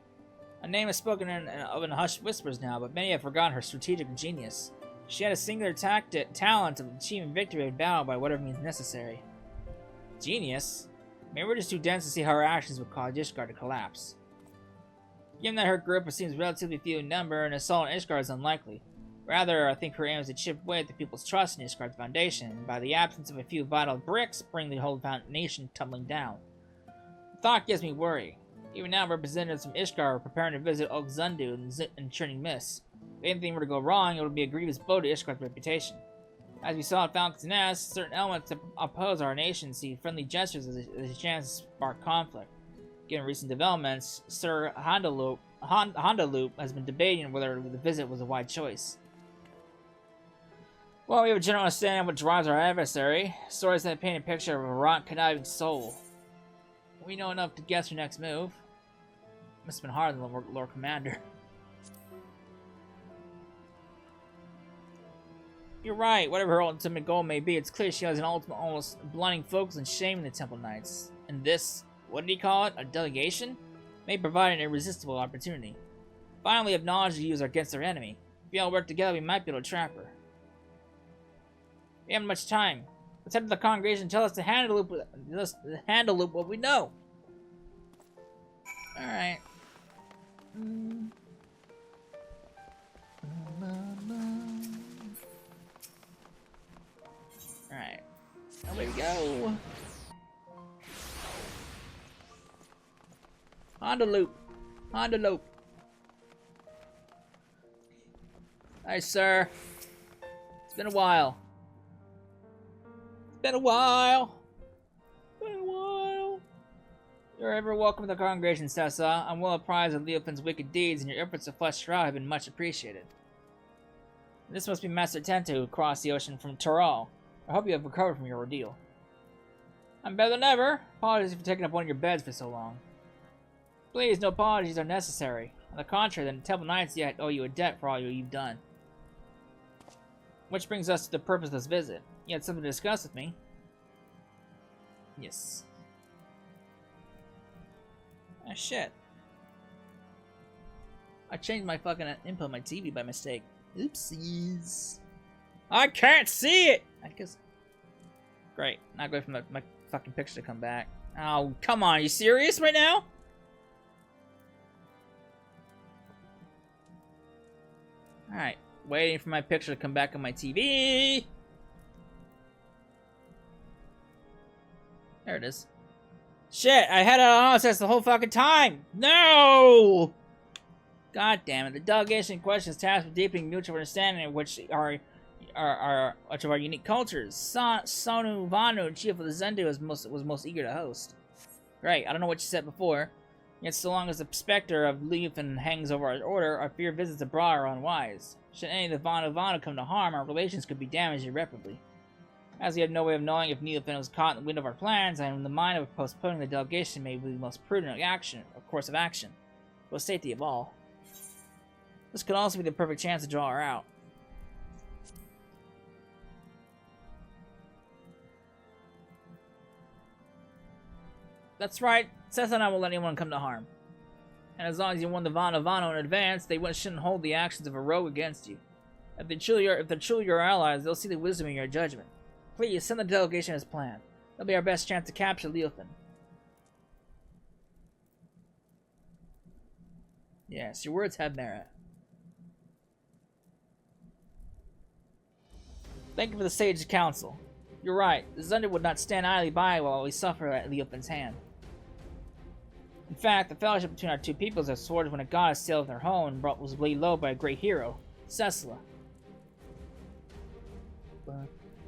A name is spoken in hushed whispers now, but many have forgotten her strategic genius. She had a singular talent of achieving victory in battle by whatever means necessary. Genius? Maybe we're just too dense to see how her actions would cause Ishgard to collapse. Given that her group seems relatively few in number, an assault on Ishgard is unlikely. Rather, I think her aim is to chip away at the people's trust in Ishgard's foundation, and by the absence of a few vital bricks, bring the whole foundation tumbling down. The thought gives me worry. Even now, representatives from Ishgard are preparing to visit Oxundu and Churning Mist. If anything were to go wrong, it would be a grievous blow to Ishgard's reputation. As we saw at Falcon's Nest, certain elements that oppose our nation see friendly gestures as a chance to spark conflict. Given recent developments, Sir Hondaloop has been debating whether the visit was a wise choice. Well, we have a general understanding of what drives our adversary. Stories that paint a picture of a rotten, conniving soul. We know enough to guess her next move. Must have been harder than the Lord Commander. You're right, whatever her ultimate goal may be, it's clear she has an ultimate, almost blinding focus on shaming the Temple Knights. And this, what did he call it, a delegation? May provide an irresistible opportunity. Finally, have knowledge to use against our enemy. If we all work together, we might be able to trap her. We haven't much time. Let's head to the congregation and tell us to handle what we know. Alright. There we go. Honda loop. Honda loop. Hi, sir. It's been a while. It's been a while. It's been a while. You're ever welcome to the congregation, Sessa. I'm well apprised of Leofin's wicked deeds, and your efforts to flush her out have been much appreciated. This must be Master Tento who crossed the ocean from Tural. I hope you have recovered from your ordeal. I'm better than ever. Apologies for taking up one of your beds for so long. Please, no apologies are necessary. On the contrary, the Temple Knights yet owe you a debt for all you've done. Which brings us to the purpose of this visit. You had something to discuss with me. Yes. Ah, shit. I changed my fucking input on my TV by mistake. Oopsies. I can't see it! I guess. Great. Not going for my fucking picture to come back. Oh, come on. Are you serious right now? Alright. Waiting for my picture to come back on my TV. There it is. Shit, I had it on access the whole fucking time. No! God damn it. The delegation in question is tasked with deepening mutual understanding of which are much of our unique cultures. Sonu Vanu, chief of the Zendu, was most eager to host. Great, I don't know what you said before. Yet so long as the specter of Leofin hangs over our order, our fear visits abroad are unwise. Should any of the Vanu come to harm, our relations could be damaged irreparably. As we have no way of knowing if Leofin was caught in the wind of our plans, I am in the mind of postponing the delegation may be the most prudent course of action, for the safety of all. This could also be the perfect chance to draw her out. That's right, Seth and I won't let anyone come to harm. And as long as you won the Vano in advance, they shouldn't hold the actions of a rogue against you. If they're truly your allies, they'll see the wisdom in your judgment. Please, send the delegation as planned. That'll be our best chance to capture Leofin. Yes, your words have merit. Thank you for the sage counsel. You're right, the Zunder would not stand idly by while we suffer at Leofin's hand. In fact, the fellowship between our two peoples has soared when a goddess sailed their home and was laid low by a great hero, Cecila.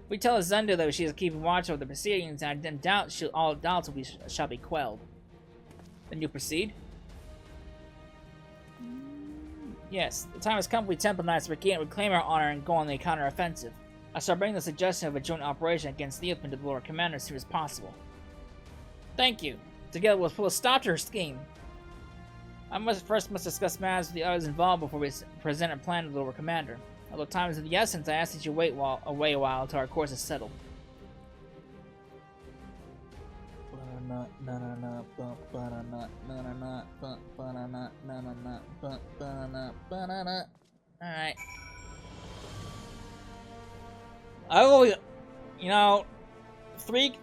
We tell the Zunder that she is keeping watch over the proceedings, and I don't doubt all doubts shall be quelled. Then you proceed? Yes, the time has come for we Temple Knights to reclaim our honor and go on the counter-offensive. I shall bring the suggestion of a joint operation against Leofin to the Lord Commander as soon as possible. Thank you. Together we'll put a stop to her scheme. I must discuss matters with the others involved before we present our plan to the Lord Commander. Although time is of the essence, I ask that you wait a while until our course is settled. Alright. Oh, you know,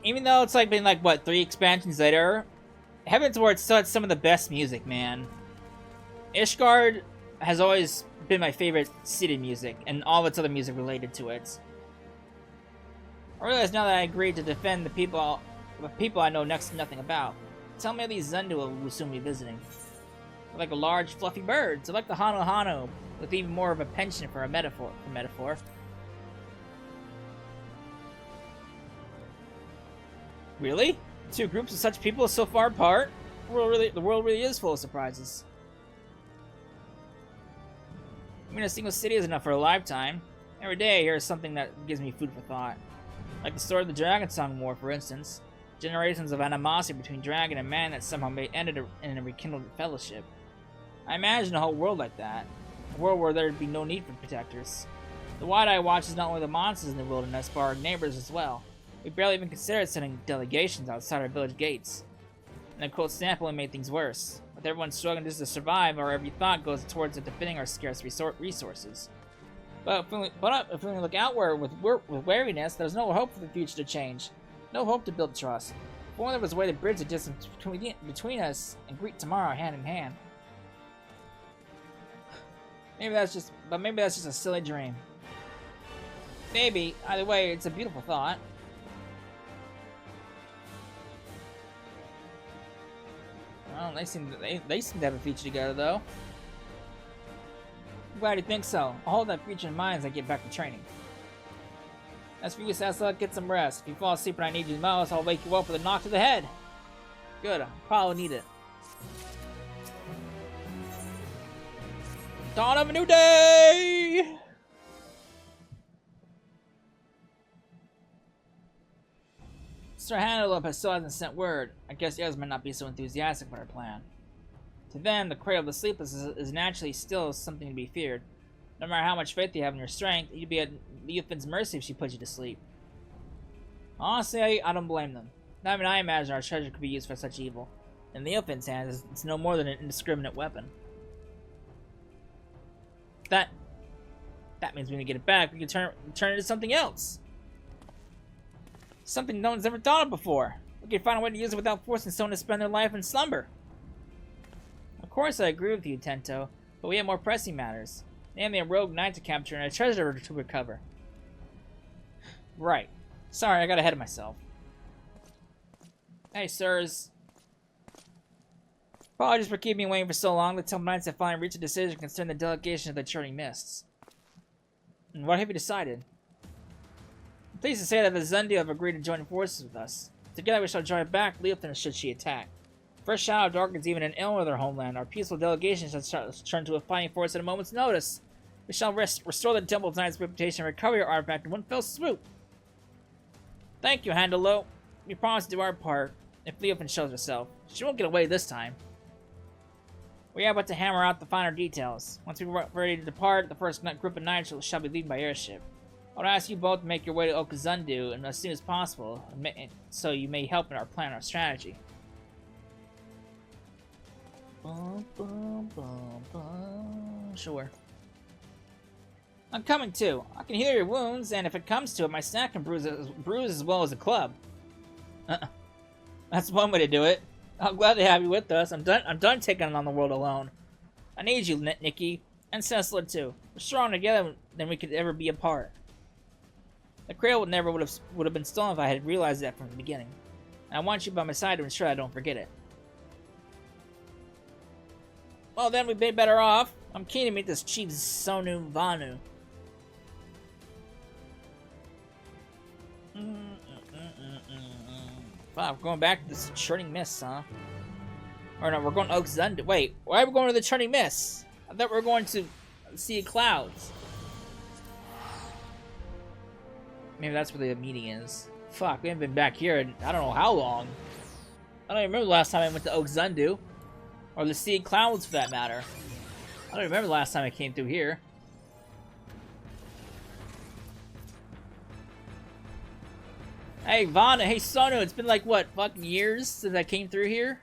even though it's like been like, what, 3 expansions later, Heaven's Word still had some of the best music, man. Ishgard has always been my favorite city music, and all of its other music related to it. I realize now that I agreed to defend the people I know next to nothing about. Tell me how these Zendu will soon be visiting. They're like a large, fluffy birds. They're like the Hano Hano, with even more of a penchant for a metaphor. Really? 2 groups of such people so far apart? The world really is full of surprises. I mean, a single city is enough for a lifetime. Every day I hear something that gives me food for thought. Like the story of the Dragon Song War, for instance. Generations of animosity between dragon and man that somehow ended in a rekindled fellowship. I imagine a whole world like that. A world where there'd be no need for protectors. The Wide-Eye watches not only the monsters in the wilderness, but our neighbors as well. We barely even considered sending delegations outside our village gates. And the cold snap only made things worse. With everyone struggling just to survive, our every thought goes towards defending our scarce resources. But if we look outward with wariness, there's no hope for the future to change. No hope to build trust. If only there was a way to bridge the distance between us and greet tomorrow hand in hand. Maybe that's just a silly dream. Maybe. Either way, it's a beautiful thought. Well, they seem to have a future together, though. I'm glad you think so. I'll hold that future in mind as I get back to training. As for you, Sessa, get some rest. If you fall asleep when I need you the most, I'll wake you up with a knock to the head. Good, I'll probably need it. Dawn of a new day! Sir Handelope still hasn't sent word. I guess the others might not be so enthusiastic about our plan. To them, the Cradle of the Sleepless is naturally still something to be feared. No matter how much faith you have in your strength, you'd be at Leofin's mercy if she put you to sleep. Honestly, I don't blame them. I mean, I imagine our treasure could be used for such evil. In Leofin's hands, it's no more than an indiscriminate weapon. That means when we get it back, we can turn it into something else. Something no one's ever thought of before. We can find a way to use it without forcing someone to spend their life in slumber. Of course, I agree with you, Tento, but we have more pressing matters. Namely, a rogue knight to capture and a treasure to recover. Right. Sorry, I got ahead of myself. Hey, sirs. Apologies for keeping me waiting for so long. The Temple Knights have finally reached a decision concerning the delegation of the Churning Mists. And what have you decided? I'm pleased to say that the Zundu have agreed to join forces with us. Together we shall drive back Leofin should she attack. First shadow darkens even an ill with our homeland. Our peaceful delegation shall turn to a fighting force at a moment's notice. We shall restore the Temple Knight's reputation and recover your artifact in one fell swoop. Thank you, Handelo. We promise to do our part if Leofin shows herself. She won't get away this time. We have but to hammer out the finer details. Once we're ready to depart, the first group of knights shall be leaving by airship. I would ask you both to make your way to Okazundu and as soon as possible, so you may help in our plan or strategy. Sure. I'm coming too. I can heal your wounds, and if it comes to it, my snack can bruise as well as a club. That's one way to do it. I'm glad to have you with us. I'm done taking on the world alone. I need you, Nikki, and Cessla too. We're stronger together than we could ever be apart. The Cradle would have been stolen if I had realized that from the beginning. And I want you by my side to ensure I don't forget it. Well, then we'd be better off. I'm keen to meet this chief Sonu Vanu. Wow, we're going back to this Churning Mists, huh? Or no, we're going to Okazundu. Wait, why are we going to the Churning Mists? I thought we were going to Sea of Clouds. Maybe that's where the meeting is. Fuck, we haven't been back here in I don't know how long. I don't even remember the last time I went to Okazundu. Or the Sea of Clouds, for that matter. I don't remember the last time I came through here. Hey, Vana. Hey, Sonu. It's been like, what, fucking years since I came through here?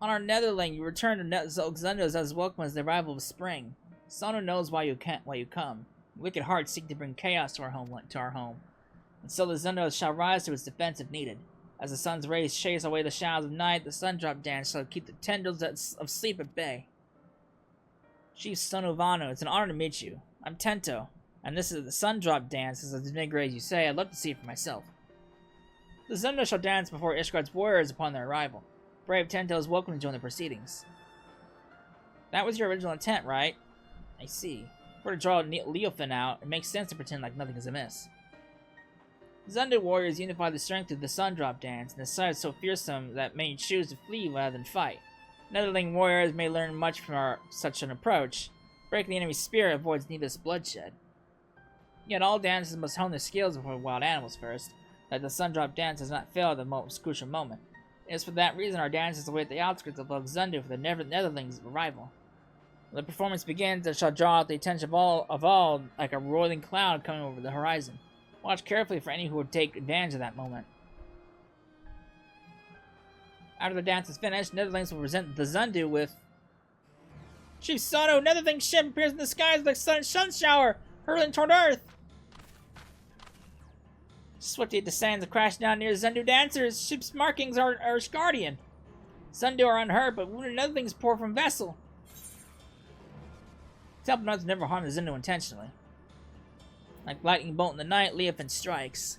On our Netherling, you return to Okazundu as welcome as the arrival of spring. Sonu knows why you come. Wicked hearts seek to bring chaos to our home. And so the Zundu shall rise to its defense if needed. As the sun's rays chase away the shadows of night, the sun drop dance shall keep the tendrils of sleep at bay. Chief Sonovano, it's an honor to meet you. I'm Tento, and this is the sun drop dance, as as you say. I'd love to see it for myself. The Zundu shall dance before Ishgard's warriors upon their arrival. Brave Tento is welcome to join the proceedings. That was your original intent, right? I see. If we're to draw Leofin out, it makes sense to pretend like nothing is amiss. Zundu warriors unify the strength of the sun drop dance, and the sight is so fearsome that many choose to flee rather than fight. Netherling warriors may learn much from such an approach. Breaking the enemy's spirit avoids needless bloodshed. Yet all dances must hone their skills before wild animals first, that the sun drop dance does not fail at the most crucial moment. It is for that reason our dances await the outskirts of Okazundu for the Netherlings' arrival. When the performance begins, it shall draw out the attention of all like a roiling cloud coming over the horizon. Watch carefully for any who would take advantage of that moment. After the dance is finished, Netherlings will present the Zundu with... Chief Sono, Netherling's ship appears in the skies like a sun shower, hurling toward Earth. Swiftly it descends and crashes down near Zundu dancers. Ship's markings are Ishgardian. Zundu are unhurt, but wounded Netherlings pour from vessel. Temple Nuts never harm the Zundu intentionally. Like lightning bolt in the night, Leofin strikes.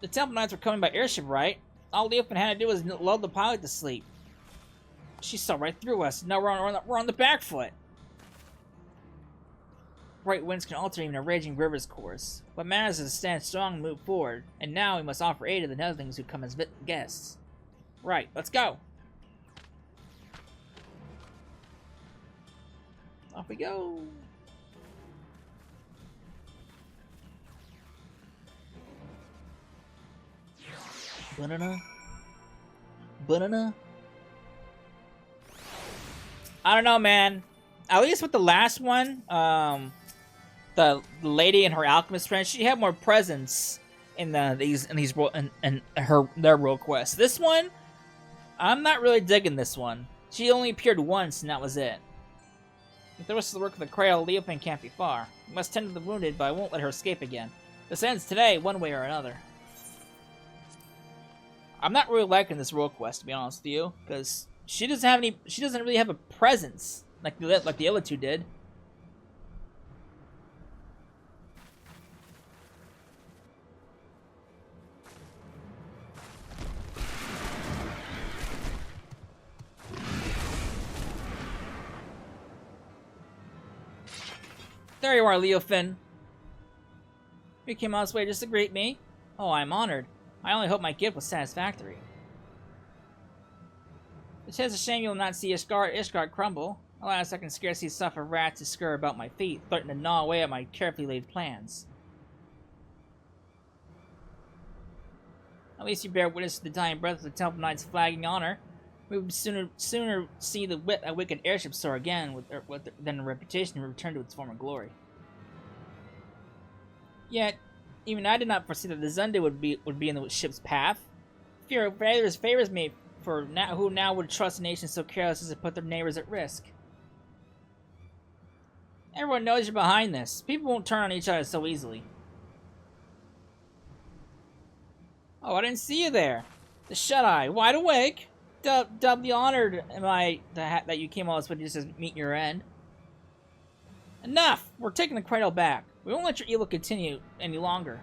The Temple Knights were coming by airship, right? All Leofin had to do was lull the pilot to sleep. She saw right through us. Now we're on the back foot. Bright winds can alter even a raging river's course. What matters is to stand strong and move forward. And now we must offer aid to the Netherlings who come as guests. Right, let's go. Off we go. Banana. Banana. I don't know, man. At least with the last one, the lady and her alchemist friend, she had more presence in their role quests. This one, I'm not really digging this one. She only appeared once, and that was it. If the rest of the work of the Cradle, Leofin can't be far. We must tend to the wounded, but I won't let her escape again. This ends today, one way or another. I'm not really liking this role quest, to be honest with you, because she doesn't really have a presence like the other two did. There you are, Leofin. You came all this way just to greet me? Oh, I'm honored. I only hope my gift was satisfactory. It's a shame you'll not see Ishgard crumble. Alas, I can scarcely suffer rats to scurry about my feet, threatening to gnaw away at my carefully laid plans. At least you bear witness to the dying breath of the Temple Knight's flagging honor. We would sooner see a wicked airship soar again than a reputation return to its former glory. Yet, even I did not foresee that the Zunde would be in the ship's path. Fear of favors me for who now would trust a nation so careless as to put their neighbors at risk. Everyone knows you're behind this. People won't turn on each other so easily. Oh, I didn't see you there. The shut-eye, wide awake. Doubly honored am I that you came all this way just to meet your end. Enough! We're taking the Cradle back. We won't let your evil continue any longer.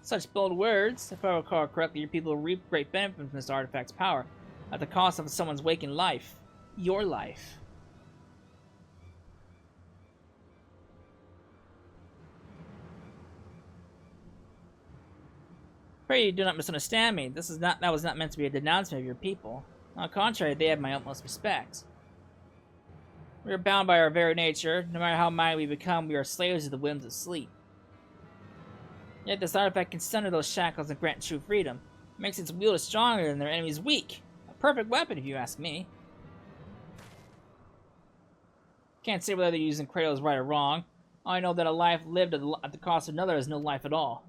Such bold words. If I recall correctly, your people will reap great benefit from this artifact's power, at the cost of someone's waking life. Your life. Pray you do not misunderstand me. That was not meant to be a denouncement of your people. On the contrary, they have my utmost respect. We are bound by our very nature. No matter how mighty we become, we are slaves of the whims of sleep. Yet this artifact can sunder those shackles and grant true freedom. It makes its wielder stronger than their enemies weak. A perfect weapon, if you ask me. Can't say whether they're using Cradle is right or wrong. All I know that a life lived at the cost of another is no life at all.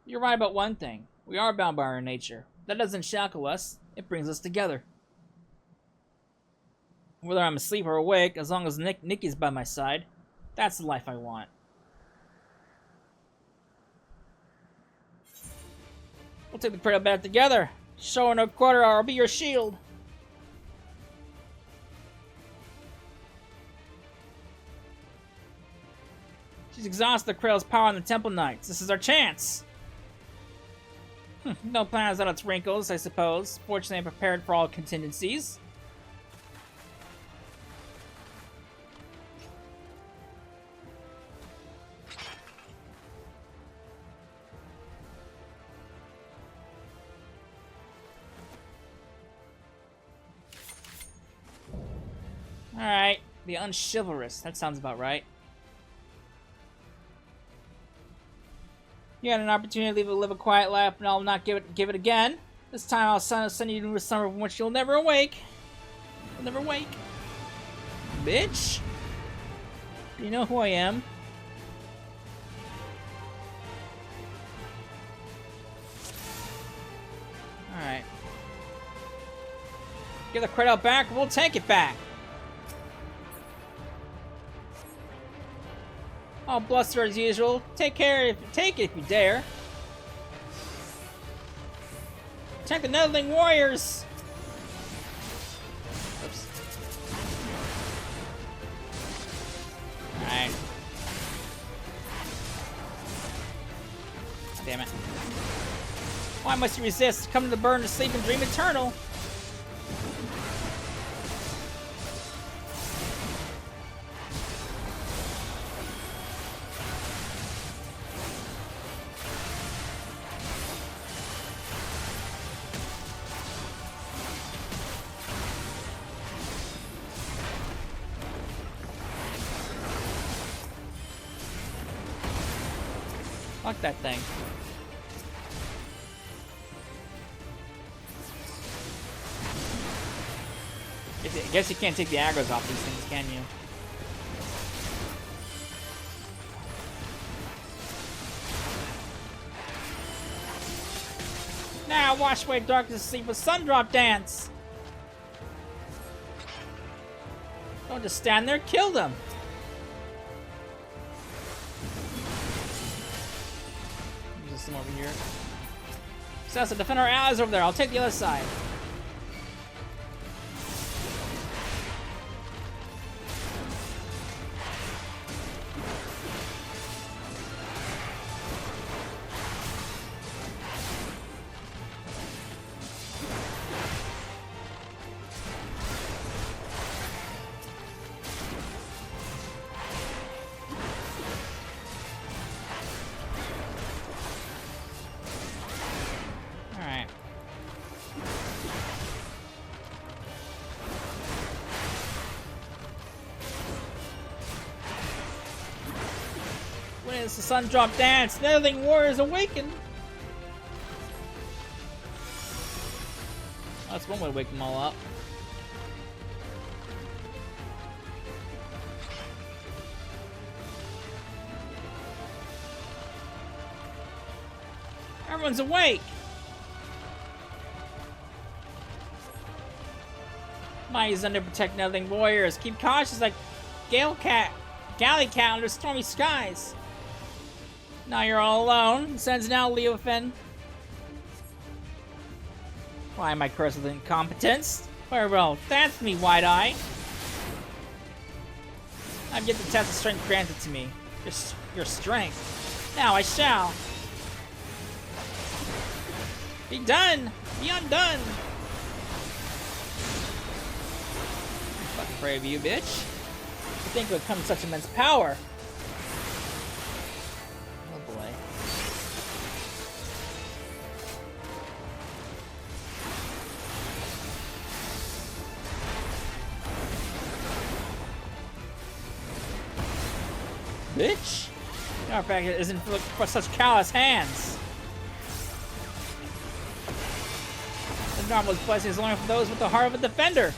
You're right about one thing. We are bound by our nature. That doesn't shackle us. It brings us together. Whether I'm asleep or awake, as long as Nikki's by my side, that's the life I want. We'll take the Cradle back together. Show her no quarter, I'll be your shield. She's exhausted the Cradle's power on the Temple Knights. This is our chance. No plan without its wrinkles, I suppose. Fortunately, I'm prepared for all contingencies. Alright, the unchivalrous. That sounds about right. You had an opportunity to live a quiet life, and I'll not give it again. This time I'll send you to a summer from which you'll never awake. You'll never wake. Bitch! Do you know who I am? Alright. Give the Cradle back, we'll take it back. Oh, bluster as usual. Take it if you dare. Attack the Netherling warriors! Why must you resist? Come to burn, to sleep, and dream eternal. Fuck that thing. I guess you can't take the aggros off these things, can you? Now wash away darkness, sleep with Sundrop dance! Don't just stand there, kill them! There's some over here. Sessa, defend our allies over there, I'll take the other side. It's the sun drop dance. Netherling warriors awaken. Oh, that's one way to wake them all up. Everyone's awake. Might is under protect Netherling warriors. Keep cautious like Galley Cat under stormy skies. Now you're all alone. Sends now, Leofin. Why am I cursed with incompetence? Very well, dance me, Wide-Eye. I've yet to test the strength granted to me. Your strength. Now I shall. Be done! Be undone! I'm fucking afraid of you, bitch. You think it would come with such immense power? Bitch! Our packet isn't for such callous hands. The Normal's blessing is only for those with the heart of a defender.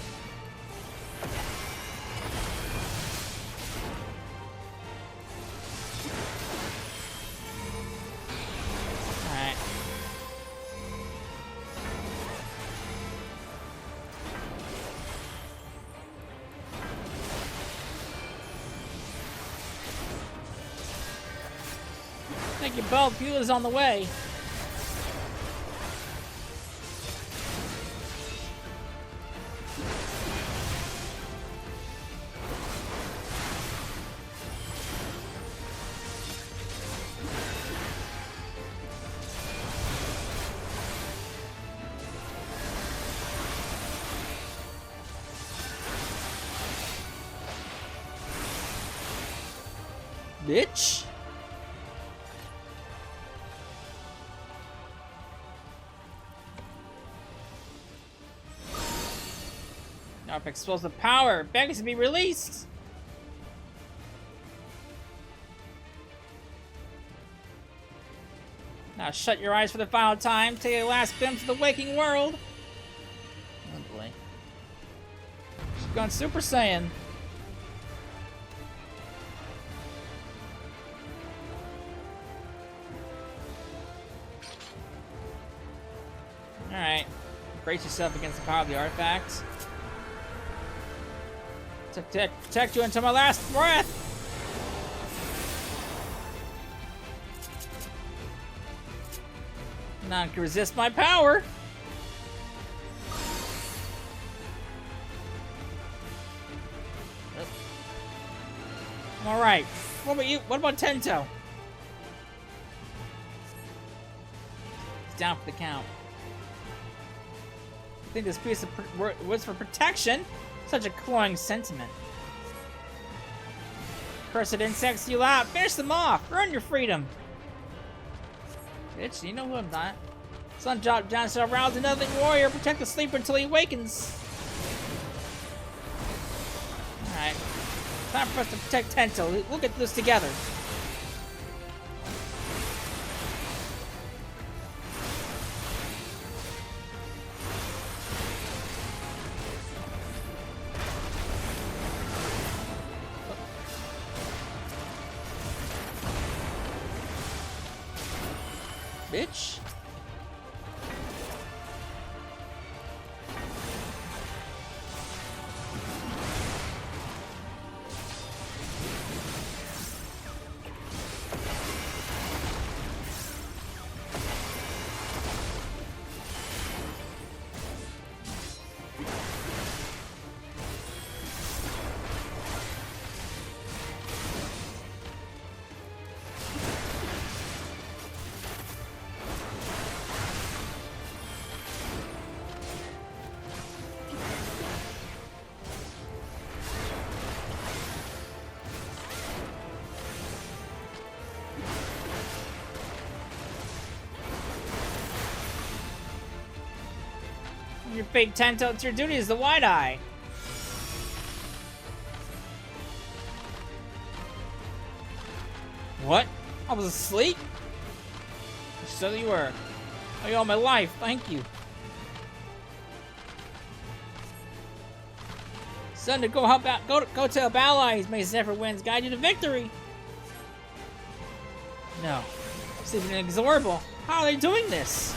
Alright. Thank you, Bo. Beulah's on the way. Bitch. Now explosive power begs to be released. Now shut your eyes for the final time. Take a last glimpse of the waking world. Oh boy. She's gone Super Saiyan. Alright. Brace yourself against the power of the artifacts. To protect you until my last breath! None can resist my power! I'm alright. What about you? What about Tento? down for the count. I think this piece of was for protection? Such a cloying sentiment. Cursed insects, you out! Finish them off! Earn your freedom! Bitch, you know who I'm not. Sun drop down to arouse another warrior. Protect the sleeper until he awakens. Alright. Time for us to protect Tento. We'll get this together. Bitch. Your fake Tento, it's your duty as the Wide Eye. What? I was asleep? So you were. I owe my life, thank you. Son, to go help out, go to help allies. May Zephyr winds guide you to victory. No. Sleeping inexorable. How are they doing this?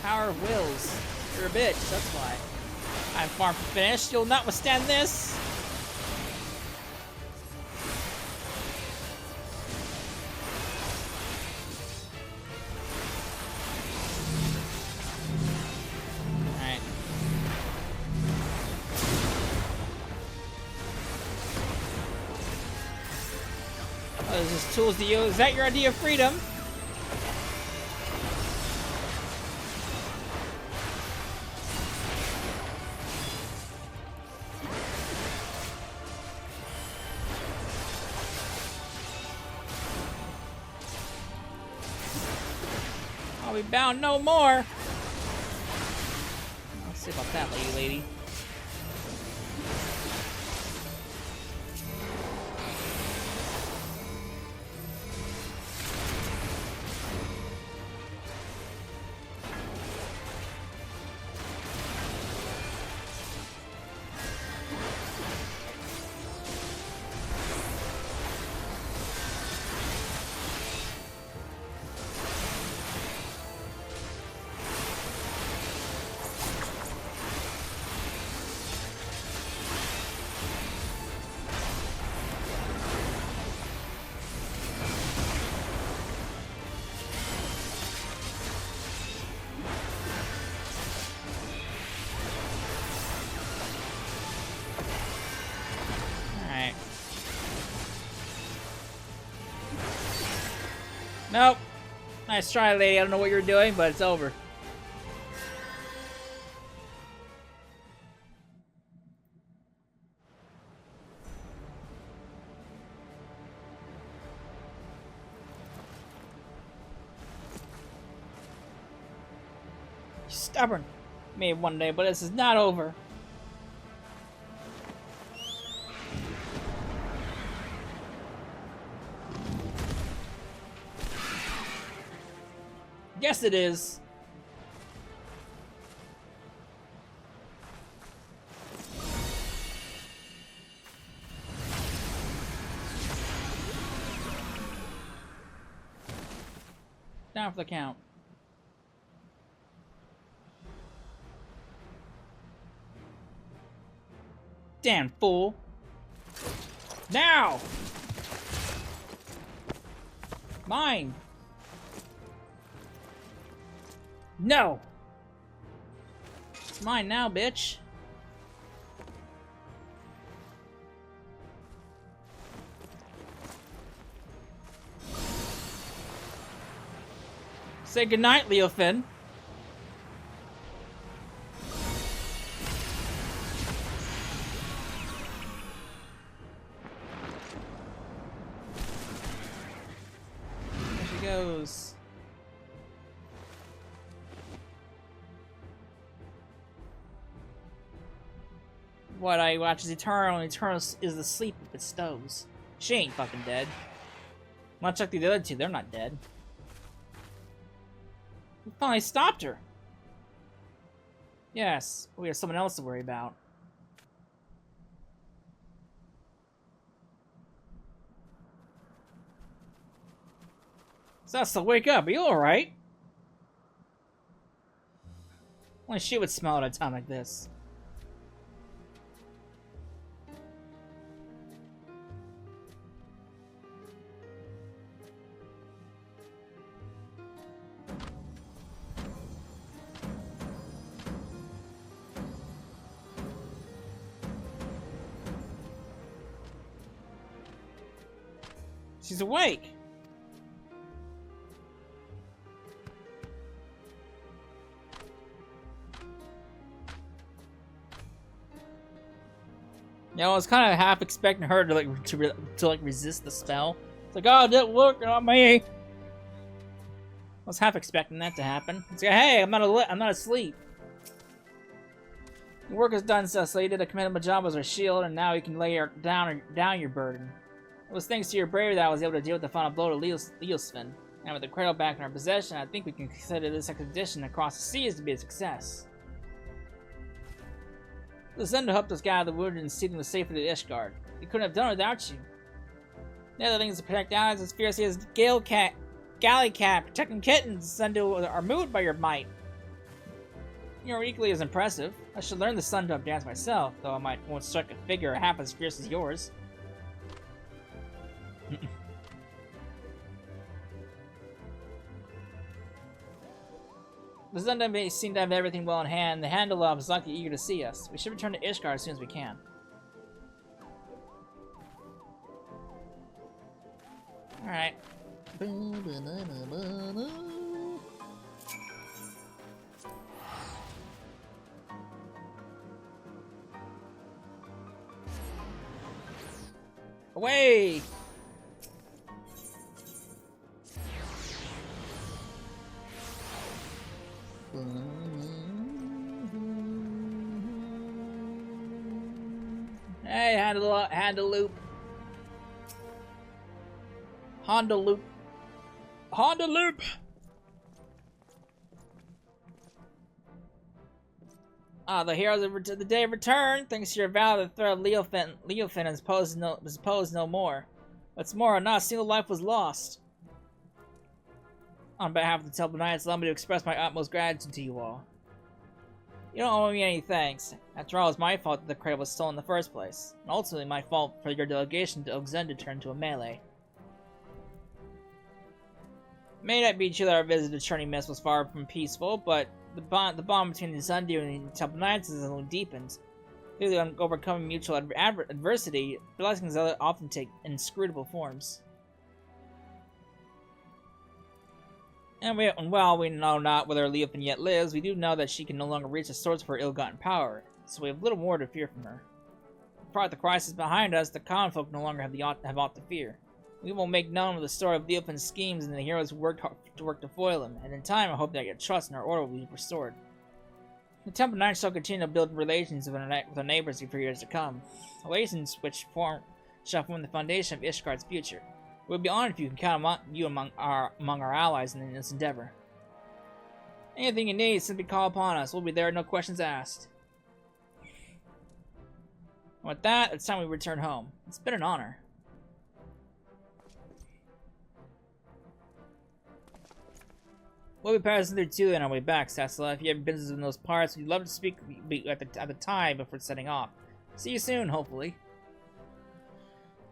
Power of wills. You're a bitch, that's why. I'm far from finished. You'll not withstand this. Alright. Oh, there's just tools to use. Is that your idea of freedom? I'll be bound no more. I'll see about that, lady. Nope. Nice try, lady. I don't know what you're doing, but it's over. You're stubborn. Maybe one day, but this is not over. Yes, it is. Down for the count. Damn fool. Now! Mine! No! It's mine now, bitch. Say goodnight, Leofin. There she goes. What I watch is eternal, and eternal is the sleep it bestows. She ain't fucking dead. Much like the other two, they're not dead. We finally stopped her. Yes, we have someone else to worry about. So wake up. Are you alright? Only she would smell at a time like this. She's awake. You know, I was kind of half expecting her to resist the spell. It's like, oh, it didn't work on me. I was half expecting that to happen. It's like, hey, I'm not asleep. Your work is done, Cecily. You did a commendable job as our shield, and now you can lay down your burden. It was thanks to your bravery that I was able to deal with the final blow to Leosfin. And with the Cradle back in our possession, I think we can consider this expedition across the seas to be a success. The Zendo helped us get out of the wounded and see them safely to Ishgard. We couldn't have done it without you. The other things to protect allies as fiercely as Galley Cat protecting kittens. Zendo are moved by your might. You're equally as impressive. I should learn the Sundub dance myself, though I won't strike a figure half as fierce as yours. The Zunda may seem to have everything well in hand. The Handalob is lucky eager to see us. We should return to Ishgard as soon as we can. Alright. Away! Hey, Honda Loop. Ah, the heroes of the day of return. Thanks to your valor, the threat of Leofin has posed no more. What's more, not a single life was lost. On behalf of the Temple Knights, allow me to express my utmost gratitude to you all. You don't owe me any thanks. After all, it's my fault that the Cradle was stolen in the first place, and ultimately my fault for your delegation to XIV to turn to a melee. It may not be true that our visit to Churning Mist was far from peaceful, but the bond between the Zundu and the Temple Knights has only deepened. Clearly, on overcoming mutual adversity, blessings often take inscrutable forms. And while we know not whether Leofin yet lives, we do know that she can no longer reach the source of her ill-gotten power, so we have little more to fear from her. Apart the crisis behind us, the common folk no longer have aught to fear. We will make known the story of Leofin's schemes and the heroes who worked to foil them, and in time I hope that your trust in our order will be restored. The Temple Knights shall continue to build relations with our neighbors for years to come, relations which shall form the foundation of Ishgard's future. We'll be honored if you can count among our allies in this endeavor. Anything you need, simply call upon us. We'll be there, no questions asked. And with that, it's time we return home. It's been an honor. We'll be passing through too on our way back, Cecilla. If you have business in those parts, we'd love to speak at the time before setting off. See you soon, hopefully.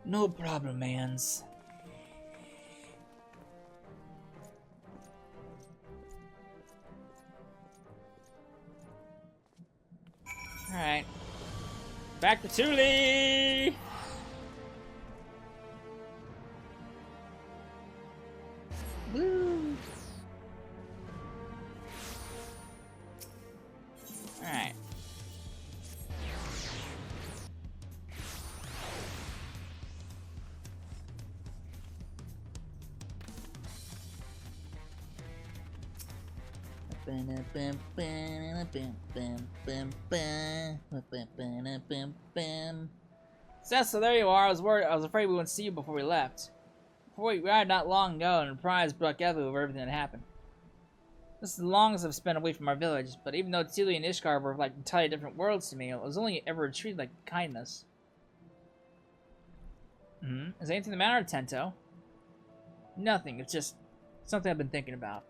No problem, mans. Alright. Back to Thule! Woo! Cecil, there you are. I was afraid we wouldn't see you before we left. Before we arrived not long ago, and surprise broke everywhere over everything that happened. This is the longest I've spent away from our village, but even though Tili and Ishkar were like entirely different worlds to me, it was only ever treated like kindness. Is anything the matter, Tento? Nothing, it's just something I've been thinking about.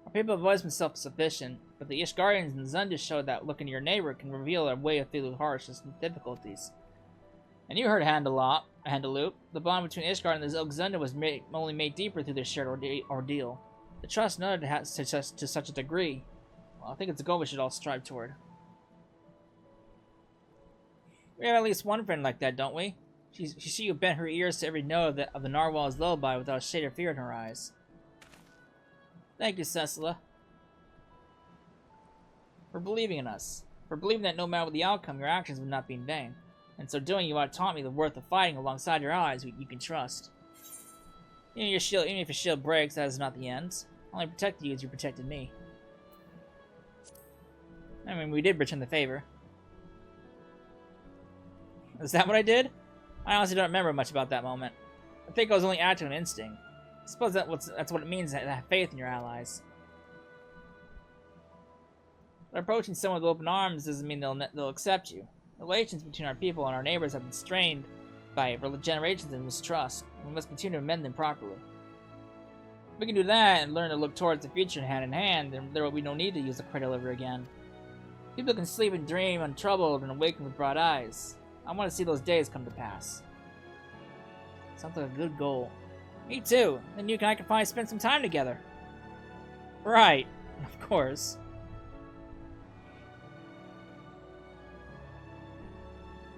Our people have always been self-sufficient, but the Ishgarians and Zunda showed that looking at your neighbor can reveal a way through harshness and difficulties. And you heard Handaloop. The bond between Ishgard and the Zunda was only made deeper through their shared ordeal. The trust noted to such a degree. Well, I think it's a goal we should all strive toward. We have at least one friend like that, don't we? She who bent her ears to every note of the narwhal's lullaby without a shade of fear in her eyes. Thank you, Cecila. For believing in us. For believing that no matter what the outcome, your actions would not be in vain. And so doing, you have taught me the worth of fighting alongside your allies who you can trust. Even if your shield breaks, that is not the end. I only protected you as you protected me. I mean, we did return the favor. Is that what I did? I honestly don't remember much about that moment. I think I was only acting on instinct. I suppose that's what it means to have faith in your allies. But approaching someone with open arms doesn't mean they'll accept you. Relations between our people and our neighbors have been strained by generations of mistrust. We must continue to mend them properly. If we can do that and learn to look towards the future hand in hand, then there will be no need to use the Cradle ever again. People can sleep and dream untroubled and awaken with broad eyes. I want to see those days come to pass. Sounds like a good goal. Me too. Then you and I can finally spend some time together. Right. Of course.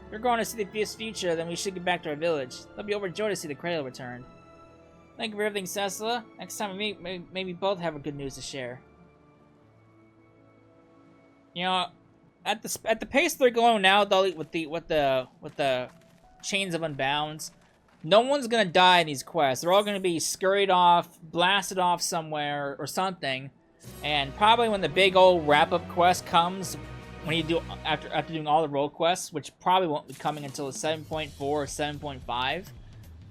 If you're going to see the future, then we should get back to our village. They'll be overjoyed to see the Cradle returned. Thank you for everything, Cecila. Next time we meet, maybe both have good news to share. You know, at the pace they're going now, though, with the chains of Unbounds, no one's gonna die in these quests. They're all gonna be scurried off, blasted off somewhere or something, and probably when the big old wrap-up quest comes. When you do after doing all the role quests, which probably won't be coming until the 7.4 or 7.5,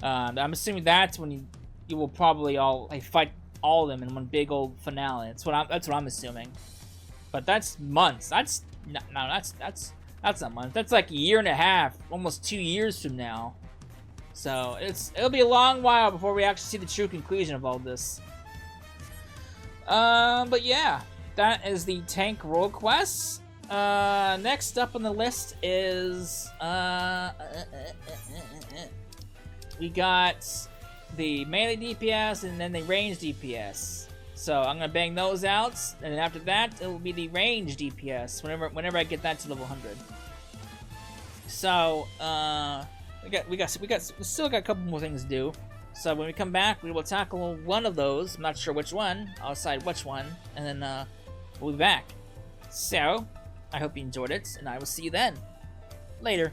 I'm assuming that's when you will probably all fight all of them in one big old finale. That's what I'm assuming. But that's months. That's not months. That's like a year and a half, almost 2 years from now. So it'll be a long while before we actually see the true conclusion of all this. But yeah, that is the tank role quests. Next up on the list is we got the melee DPS and then the range DPS. So I'm gonna bang those out, and then after that it will be the range DPS whenever I get that to level 100. So we still got a couple more things to do. So when we come back, we will tackle one of those. I'm not sure which one. I'll decide which one, and then we'll be back. So I hope you enjoyed it, and I will see you then. Later.